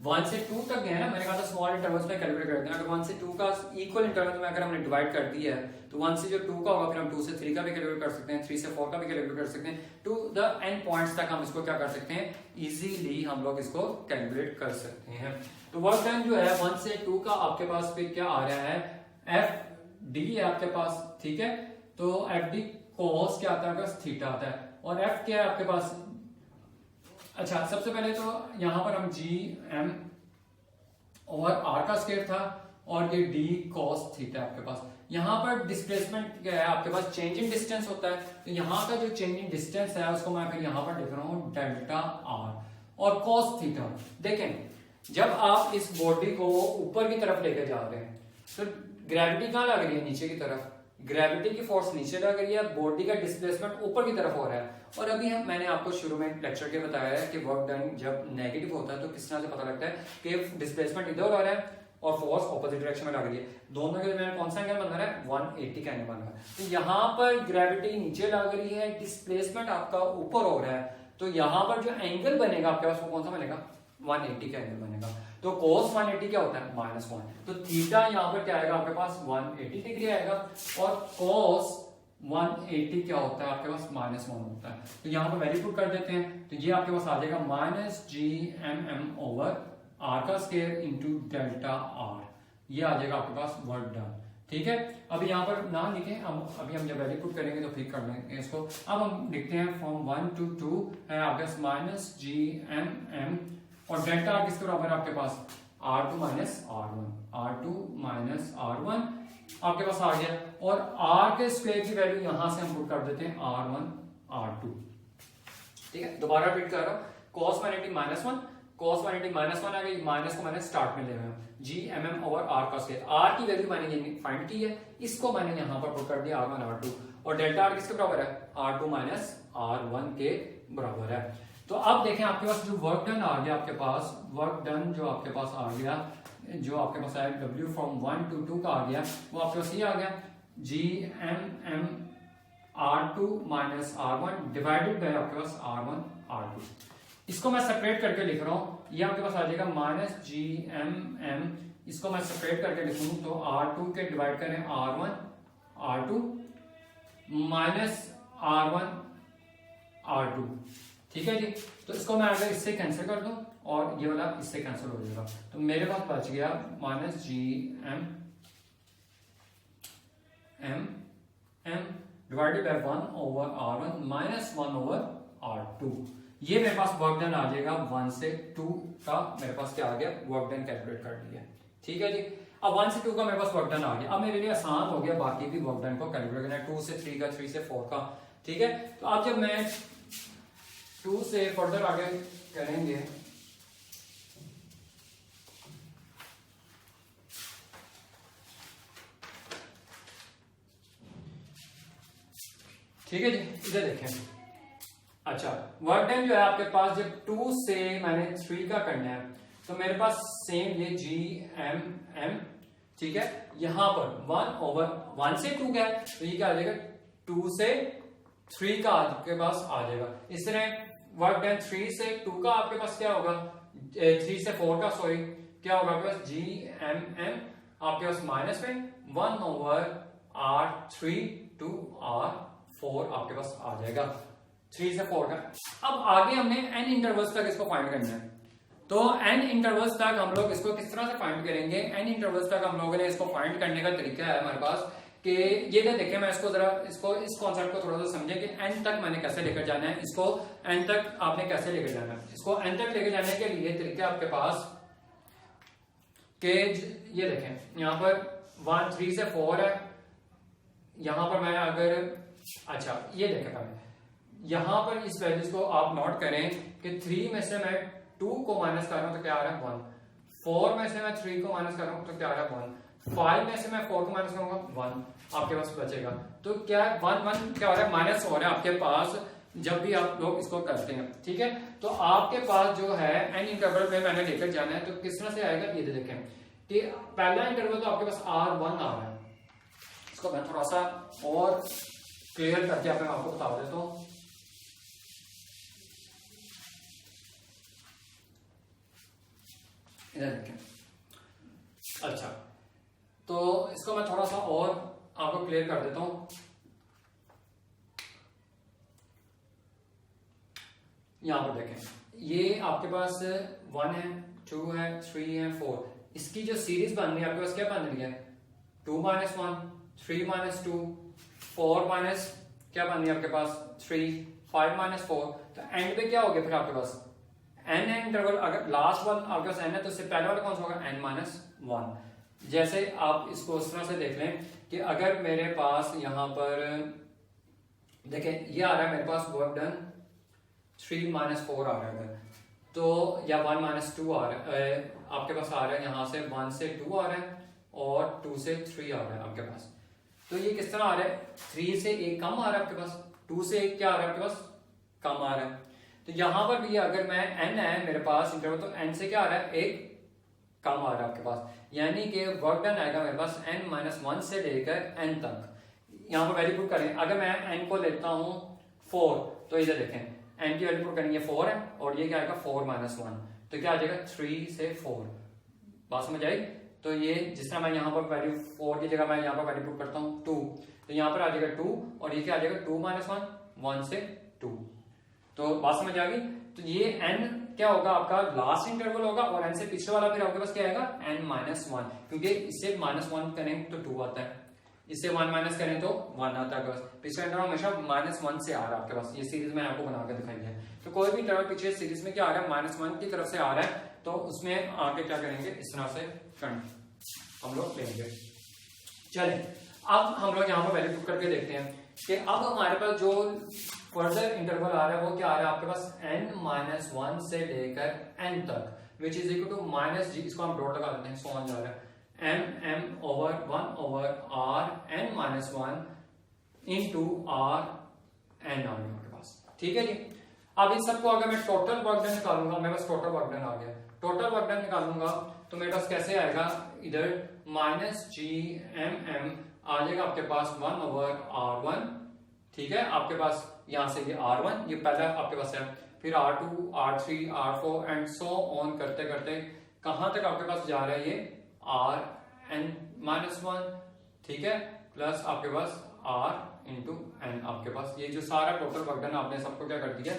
S1: 1 से 2 तक गए ना, मैंने कहा था स्मॉल इंटरवल्स में कैलकुलेट करते हैं। अगर 1 से 2 का इक्वल इंटरवल में अगर हमने डिवाइड कर दिया है तो 1 से जो 2 का होगा, फिर हम 2 से 3 का भी कैलकुलेट कर सकते हैं, 3 से 4 का भी कैलकुलेट कर सकते हैं, टू द एंड पॉइंट्स तक हम इसको क्या कर सकते हैं, इजीली हम लोग इसको कैलकुलेट कर सकते हैं। तो वर्क डन जो है 1 से 2 का आपके पास फिर क्या आ रहा है, FD है आपके पास। ठीक है, तो FD cos क्या आता है आपके पास, थीटा आता है, और F क्या है आपके पास। अच्छा, सबसे पहले तो यहां पर हम GM और r का स्क्वायर था और ये d cos थीटा आपके पास। यहां पर डिस्प्लेसमेंट क्या है आपके पास, चेंज इन डिस्टेंस होता है, तो यहां का जो चेंज इन डिस्टेंस है उसको मैं फिर यहां पर लिख रहा हूं डेल्टा r और cos थीटा। देखें जब आप इस बॉडी को ऊपर की तरफ लेके जा रहे हैं तो ग्रेविटी कहां लग रही है, नीचे की तरफ, ग्रेविटी की फोर्स नीचे लग रही है, बॉडी का डिस्प्लेसमेंट ऊपर की तरफ हो रहा है। और अभी मैंने आपको शुरू में लेक्चर के बताया है कि वर्क डन जब नेगेटिव होता है तो किस तरह से पता लगता है कि डिस्प्लेसमेंट इधर हो रहा है और फोर्स ऑपोजिट डायरेक्शन में लग रही है, दोनों के दरमियान कौन सा एंगल बन रहा है, 180 का एंगल बन रहा है। तो यहाँ पर ग्रेविटी नीचे लग रही है, डिस्प्लेसमेंट आपका ऊपर हो रहा है, तो यहाँ पर जो एंगल बनेगा आपके पास वो कौन सा बनेगा, 180 का एंगल बनेगा। तो cos 180 क्या होता है, -1, तो थीटा यहाँ पर क्या आएगा आपके पास 180 डिग्री आएगा, और cos 180 क्या होता है आपके पास, -1 होता है। तो यहाँ पर वैल्यू पुट कर देते हैं, तो ये आपके पास आ जाएगा -GMM ओवर r का स्क्वायर इंटू डेल्टा r, ये आ जाएगा आपके पास वर्क डन। ठीक है, अभी यहाँ पर ना लिखें, अभी हम जब वैल्यू पुट करेंगे तो फिर कर लेंगे इसको। अब हम लिखते हैं फ्रॉम 1 to 2 है आपके पास -GMM और डेल्टा r किसके बराबर है आपके पास, R2 minus R1, R2 minus R1 आपके पास आ गया, और R के स्क्वायर की वैल्यू यहां से हम पुट कर देते हैं R1 R2। ठीक है, दोबारा रिपीट कर रहा हूं, cos 180 -1, cos 180 -1 आ गई, माइनस को मैंने स्टार्ट में ले रहा हूं, GMM ओवर R का स्क्वायर, R की वैल्यू मैंने फाइंड की है, इसको मैंने यहां पर पुट कर दिया R1 R2, और डेल्टा R किसके बराबर है, R2 माइनस R1 के बराबर है। तो अब देखें आपके पास जो वर्क डन आ गया, आपके पास वर्क डन जो आपके पास आ गया, जो आपके पास आया W फ्रॉम 1 to 2 का आ गया, वो आपके पास ये आ गया GMM R2 minus R1 divided by आपके पास R1 R2। इसको मैं सेपरेट करके लिख रहा हूं, ये आपके पास आ जाएगा -GMM, इसको मैं सेपरेट करके लिखूं तो R2 के डिवाइड करें R1 R2 minus R1 R2। ठीक है जी, तो इसको मैं अगर इससे कैंसिल कर दूं और ये वाला इससे कैंसिल हो जाएगा, तो मेरे पास बच गया -GMM divided by 1 over R1 minus 1 over R2। ये मेरे पास वर्क डन आ जाएगा 1 से 2 का, मेरे पास क्या आ गया, वर्क डन कैलकुलेट कर लिया। ठीक है जी, अब 1 से 2 का मेरे पास वर्क डन आ गया, अब मेरे लिए आसान हो गया बाकी भी वर्क डन को कैलकुलेट करना, 2 से 3 का, 3 से 4 का। ठीक है, तो अब जब मैं 2 से फर्दर आगे करेंगे, ठीक है जी, इधर देखें। अच्छा, वर्क डन जो है आपके पास जब 2 से मैंने 3 का करना है तो मेरे पास सेम ये GMM, ठीक है, यहां पर 1 ओवर 1 से 2 का है तो ये क्या आ जाएगा, 2 से 3 का आपके पास आ जाएगा। इस तरह वर्क डन 3 से 2 का आपके पास क्या होगा, 3 से 4 का सॉरी क्या होगा आपके पास, GMM आपके पास माइनस में 1 ओवर R3 to R4 आपके पास आ जाएगा, 3 से 4 का। अब आगे हमने n इंटरवल्स तक इसको फाइंड करना है, तो n इंटरवल्स तक हम लोग इसको किस तरह से फाइंड करेंगे, n इंटरवल्स तक हम लोगों ने इसको फाइंड करने का तरीका है हमारे पास कि ये देखें, मैं इसको जरा इस कॉन्सेप्ट को थोड़ा सा समझे कि n तक मैंने कैसे लेकर जाना है, इसको n तक आपने कैसे लेकर जाना है। इसको n तक लेकर जाने के लिए तरीका आपके पास के ये देखें, यहाँ पर 1 3 से 4 है, यहाँ पर मैं अगर अच्छा ये देखें पहले यहाँ पर इस वैल्यूज को आप नोट करें कि 3 में से मैं 2 को माइनस कर रहा हूं तो क्या आ रहा है 1, 4 में से मैं 3 को माइनस कर रहा हूं तो क्या आ रहा है 1, 5 में से मैं 4 को माइनस करूंगा 1, आपके पास बचेगा। तो क्या 1 1 क्या हो रहा है माइनस हो रहा है आपके पास जब भी आप लोग इसको करते हैं, ठीक है। तो आपके पास जो है एन इंटरवल में मैंने लेकर जाना है, तो किस तरह से आएगा ये देखें कि पहला इंटरवल तो आपके पास R1 आ रहा है, इसको मैं थोड़ा सा और क्लियर करके आपको बता देता हूं। इधर देखें। अच्छा तो इसको मैं थोड़ा सा और आपको क्लियर कर देता हूं। यहां पर देखें ये आपके पास 1 है, 2 है, 3 है, 4, इसकी जो सीरीज बन रही है आपके पास क्या बन रही है 2 - 1, 3 - 2, 4 माइनस क्या बन रही है आपके पास 3, 5 - 4। तो एंड पे क्या हो गया फिर आपके पास n इंटरवल, अगर लास्ट वन आपके पास n है तो इससे पहले वाला कौन सा होगा n - 1। जैसे आप इसको उस तरह से देख लें कि अगर मेरे पास यहां पर देखें ये आ रहा है मेरे पास वर्क डन 3 - 4 आ रहा है, तो या 1 - 2 आ रहा है आपके पास, आ रहा है यहां से 1 से 2 आ रहा है और 2 से 3 आ रहा है आपके पास। तो ये किस तरह आ रहा है 3 से 1 कम आ रहा है आपके पास, 2 से 1 क्या आ रहा है आपके पास कम आ रहा है। तो यहां पर भी अगर मैं n है मेरे पास इंटरवल, तो n से क्या आ रहा है 1 कम आ रहा है आपके पास, यानी कि वर्क डन आएगा मेरे पास n - 1 से लेकर n तक। यहां पर वैल्यू पुट करें, अगर मैं n को लेता हूं 4, तो इधर देखें n की वैल्यू पुट करेंगे 4 है और ये क्या आएगा 4 - 1, तो क्या आ जाएगा 3 से 4। बात समझ आई। तो ये जिस तरह मैं यहाँ पर वैल्यू 4 की जगह मैं यहाँ पर वैल्यू पुट करता हूँ 2, तो यहाँ पर आ जाएगा 2 और ये क्या आ जाएगा 2 - 1, 1 से 2। तो बात समझ आ गई। तो ये n क्या होगा आपका लास्ट इंटरवल होगा और n से पिछले वाला फिर आपके पास क्या आएगा n - 1, क्योंकि इससे -1 करें तो 2 आता है, इससे 1 माइनस करें तो 1 आता है। पिछला इंटरवल हमेशा -1 से आ रहा है आपके पास, ये सीरीज मैंने आपको बनाकर दिखाई है। तो कोई भी इंटरवल पीछे सीरीज में क्या आ रहा है -1 की तरफ से आ रहा है, तो उसमें आगे क्या करेंगे इस तरह से हम लोग लेंगे। चलें अब हम लोग यहाँ पर वैल्यू पुट करके देखते हैं कि अब हमारे पास जो फर्दर इंटरवल आ रहा है वो क्या आ रहा है आपके पास n - 1 से लेकर n तक, which is equal to -g, इसको हम डॉट लगा देते हैं, सो ऑन जा रहा है m/1/r n - 1 into r n आ गया आपके पास, ठीक है जी। अब इन सबको अगर मैं टोटल वर्क डन निकालूंगा, मेरे पास टोटल वर्क डन आ गया, टोटल वर्क डन निकालूंगा तो मेरे पास कैसे आएगा, इधर -gmm आ जाएगा आपके पास 1/r1, ठीक है। आपके पास यहां से ये r1 ये पहला आपके पास है, फिर r2, r3, r4 and so on करते करते कहां तक आपके पास जा रहा है ये rn-1, ठीक है, प्लस आपके पास r इंटू n आपके पास ये जो सारा टोटल वर्क डन आपने सबको क्या कर दिया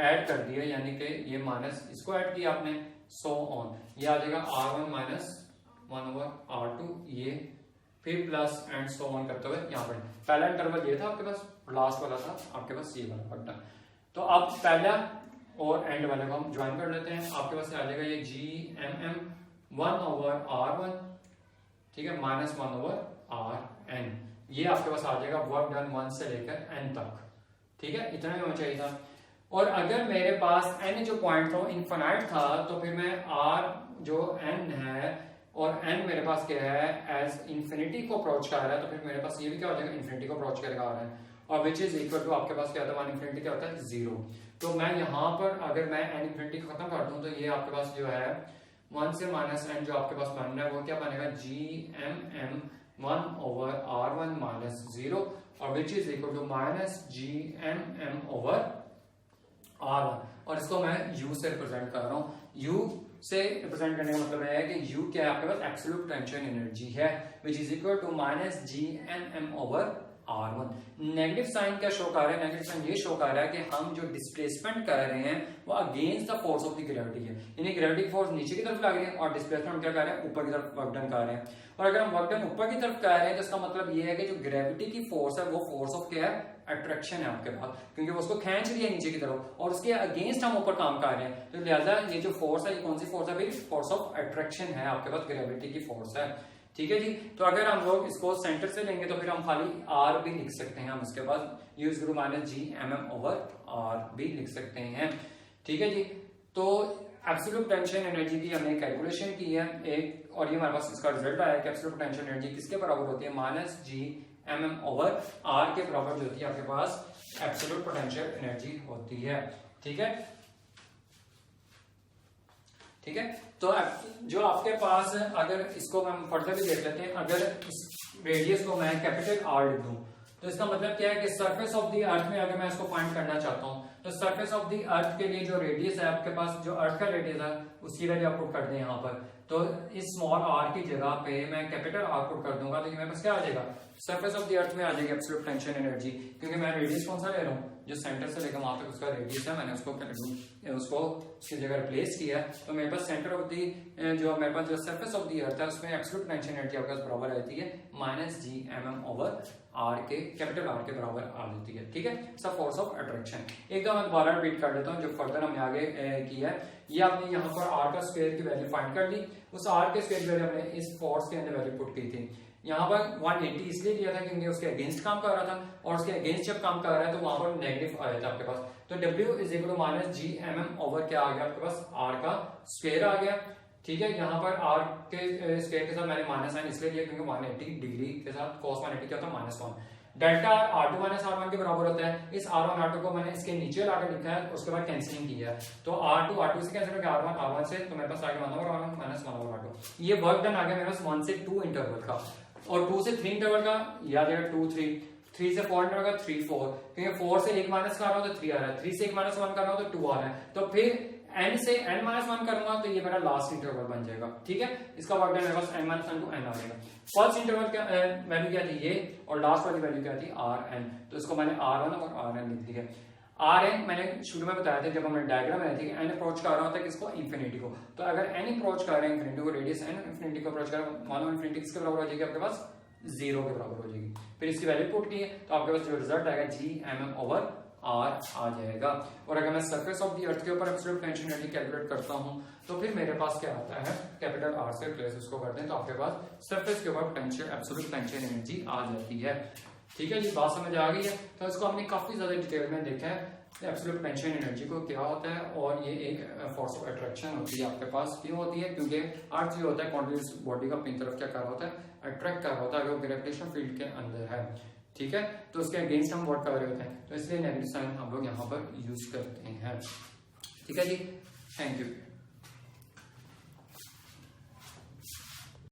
S1: ऐड कर दिया, यानी कि ये माइनस इसको ऐड किया आपने, सो ऑन ये आ जाएगा r1 - 1/r2 ये, फिर प्लस एंड सो ऑन करते हुए यहाँ पर पहला इंटरवल ये था आपके पास, लास्ट वाला था आपके पास ये वाला वर्क डन। तो अब पहला और एंड वाले को हम ज्वाइन कर लेते हैं, आपके पास आ जाएगा ये gmm 1/r1, ठीक है, -1/rn, ये आपके पास आ जाएगा वर्क डन 1 से लेकर n तक, ठीक है, इतना ही होना चाहिए था। और अगर मेरे पास n जो पॉइंट था इनफाइनाइट था, तो फिर मैं r जो n है और n मेरे पास क्या है एज इंफिनिटी को अप्रोच कर रहा है, तो फिर मेरे पास ये भी क्या हो जाएगा इंफिनिटी को अप्रोच करेगा आ रहा है, और विच इज इक्वल टू आपके पास क्या होता है 1 इंफिनिटी क्या होता है 0। तो मैं यहाँ पर अगर मैं n इंफिनिटी को खत्म कर दूं तो ये आपके पास जो है 1 से -n जो आपके पास बन रहा है वो क्या बनेगा gmm 1/r1 - 0 और विच इज इक्वल टू -gmm/r1, और इसको मैं u से रिप्रेजेंट कर रहा हूँ। u से रिप्रेजेंट करने का मतलब है कि u क्या है आपके पास एब्सोल्यूट टेंशन एनर्जी है, which is equal to -gmm/r1। Negative sign क्या शो कर रहा है, नेगेटिव साइन ये शो कर रहा है कि हम जो डिस्प्लेसमेंट कर रहे हैं वो against the force of the gravity है, यानी ग्रेविटी फोर्स नीचे की तरफ लग रही है और डिस्प्लेसमेंट क्या कर रहे हैं ऊपर की तरफ वर्क डन कर रहे हैं। और अगर हम वर्क डन ऊपर की तरफ कर रहे हैं तो इसका मतलब ये है कि जो ग्रेविटी की फोर्स है वो फोर्स ऑफ क्या है अट्रैक्शन है आपके पास, क्योंकि वो उसको खींच रही है नीचे की तरफ और उसके अगेंस्ट हम ऊपर काम कर रहे हैं, तो लिहाजा ये जो फोर्स है ये कौन सी फोर्स है भाई, फोर्स ऑफ अट्रैक्शन है आपके पास, ग्रेविटी की फोर्स है। ठीक है जी। तो अगर हम लोग इसको सेंटर से लेंगे तो फिर हम खाली आर भी लिख सकते हैं, हम इसके बाद use group minus G mm over R भी लिख सकते हैं। ठीक है जी। तो एब्सोल्यूट टेंशन एनर्जी की हमने कैलकुलेशन की है एक, और ये हमारे पास इसका रिजल्ट आया कि एब्सोल्यूट टेंशन एनर्जी किसके बराबर होती है, minus G mm over R के बराबर जो होती है आपके पास एब्सोल्यूट पोटेंशियल एनर्जी होती है। ठीक है, ठीक है। तो जो आपके पास, अगर इसको हम फर्दर भी देख लेते हैं, अगर इस रेडियस को मैं कैपिटल आर लिख दूं तो इसका मतलब क्या है कि सरफेस ऑफ द अर्थ में अगर मैं इसको फाइंड करना चाहता हूं तो सरफेस ऑफ द अर्थ के लिए जो रेडियस है आपके पास, जो अर्थ का रेडियस है उसकी वैल्यू आप पुट कर दें यहाँ पर। तो इस स्मॉल आर की जगह पे मैं कैपिटल आर पुट कर दूंगा तो मेरे पास क्या आ जाएगा, सरफेस ऑफ द अर्थ में आ जाएगी एब्सोल्यूट टेंशन एनर्जी, क्योंकि मैं रेडियस कौन सा ले रहा हूँ, जो सेंटर से लेकर वहां तक उसका रेडियस है, मैंने उसको उसकी जगह रिप्लेस किया। तो मेरे पास सेंटर ऑफ दी, जो मेरे पास जो सरफेस ऑफ द अर्थ है उसमें एब्सोल्यूट टेंशन एनर्जी आपके पास बराबर रहती है minus G mm over R के, कैपिटल आर के बराबर आ जाती है। ठीक है, सब फोर्स ऑफ अट्रैक्शन। एक दफा मैं दोबारा रिपीट कर देता हूँ जो फर्दर हमने आगे किया है। ये आपने यहाँ पर आर का स्क्वायर की वैल्यू फाइंड कर ली, उस आर के स्क्वायर की वैल्यू हमने इस फोर्स के अंदर वैल्यू पुट की थी। यहाँ पर 180 इसलिए लिया था क्योंकि उसके अगेंस्ट काम कर रहा था, और उसके अगेंस्ट जब काम कर रहा है तो वहां पर नेगेटिव आया था आपके पास। तो W is equal to minus G mm over क्या आ गया आपके पास, आर का स्क्वायर आ गया। ठीक है, यहाँ पर आर के स्क्वायर के साथ मैंने माइनस साइन इसलिए लिया क्योंकि 180 डिग्री के साथ cos 180 क्या होता है, -1। डेल्टा R2 माइनस R1 के बराबर होता है। इस R1 R2 को मैंने इसके नीचे लाकर लिखा है, उसके बाद कैंसिलिंग किया है। तो R2 R2 से कैंसिल हो गया, R1 R1 से, तो मेरे पास आ गया 1 over R1 minus 1 over R2। ये वर्क डन आ गया मेरे पास 1 से 2 इंटरवल का, और 2 से 3 इंटरवल का याद है 2 3, 3 से 4 इंटरवल का 3 4, क्योंकि 4 से 1 माइनस कर रहा हूं तो 3 आ रहा है, 3 से 1 माइनस 1 कर रहा हूं तो 2 आ रहा है। तो फिर n से n माइनस 1 करूंगा तो ये मेरा लास्ट इंटरवल बन जाएगा। ठीक है, इसका वर्क डन मेरे पास n माइनस 1 टू n आ जाएगा। फर्स्ट इंटरवल का वैल्यू क्या थी ये, और लास्ट वाली वैल्यू क्या थी Rn, तो इसको मैंने R1 और Rn लिख दिया। Rn मैंने शुरू में बताया था जब हमने डायग्राम बनाई थी, n अप्रोच कर रहा होता है किसको, इंफिनिटी को। तो अगर n अप्रोच कर रहे हैं इंफिनिटी को, रेडियस n इंफिनिटी को अप्रोच कर रहा है, मानो इंफिनिटी किसके बराबर हो जाएगी आपके पास, 0 के बराबर हो जाएगी। फिर इसकी वैल्यू पुट की है तो आपके पास जो रिजल्ट आएगा जी mm ओवर आर आ जाएगा। और अगर मैं सरफेस ऑफ द अर्थ के ऊपर एब्सोल्यूट टेंशन एनर्जी कैलकुलेट करता हूं तो फिर मेरे पास क्या आता है, कैपिटल आर से रिप्लेस उसको करते हैं तो आपके पास सरफेस के ऊपर पोटेंशियल एब्सोल्यूट टेंशन एनर्जी आ जाती है। ठीक है जी, बात समझ आ गई है। तो इसको हमने काफी ज्यादा डिटेल में देखा है एब्सोल्यूट टेंशन एनर्जी को क्या होता है, और ये एक फोर्स ऑफ अट्रैक्शन होती है आपके पास। क्यों होती है, क्योंकि अर्थ जो होता है कॉन्टिन्यूस बॉडी का अपनी तरफ क्या कर रहा होता है, अट्रैक्ट कर रहा होता है, अगर ग्रेविटेशनल फील्ड के अंदर है। ठीक है, तो उसके अगेंस्ट हम वर्क कर रहे होते हैं, तो इसलिए नेगेटिव साइन हम लोग यहाँ पर यूज करते हैं। ठीक है जी, थैंक यू।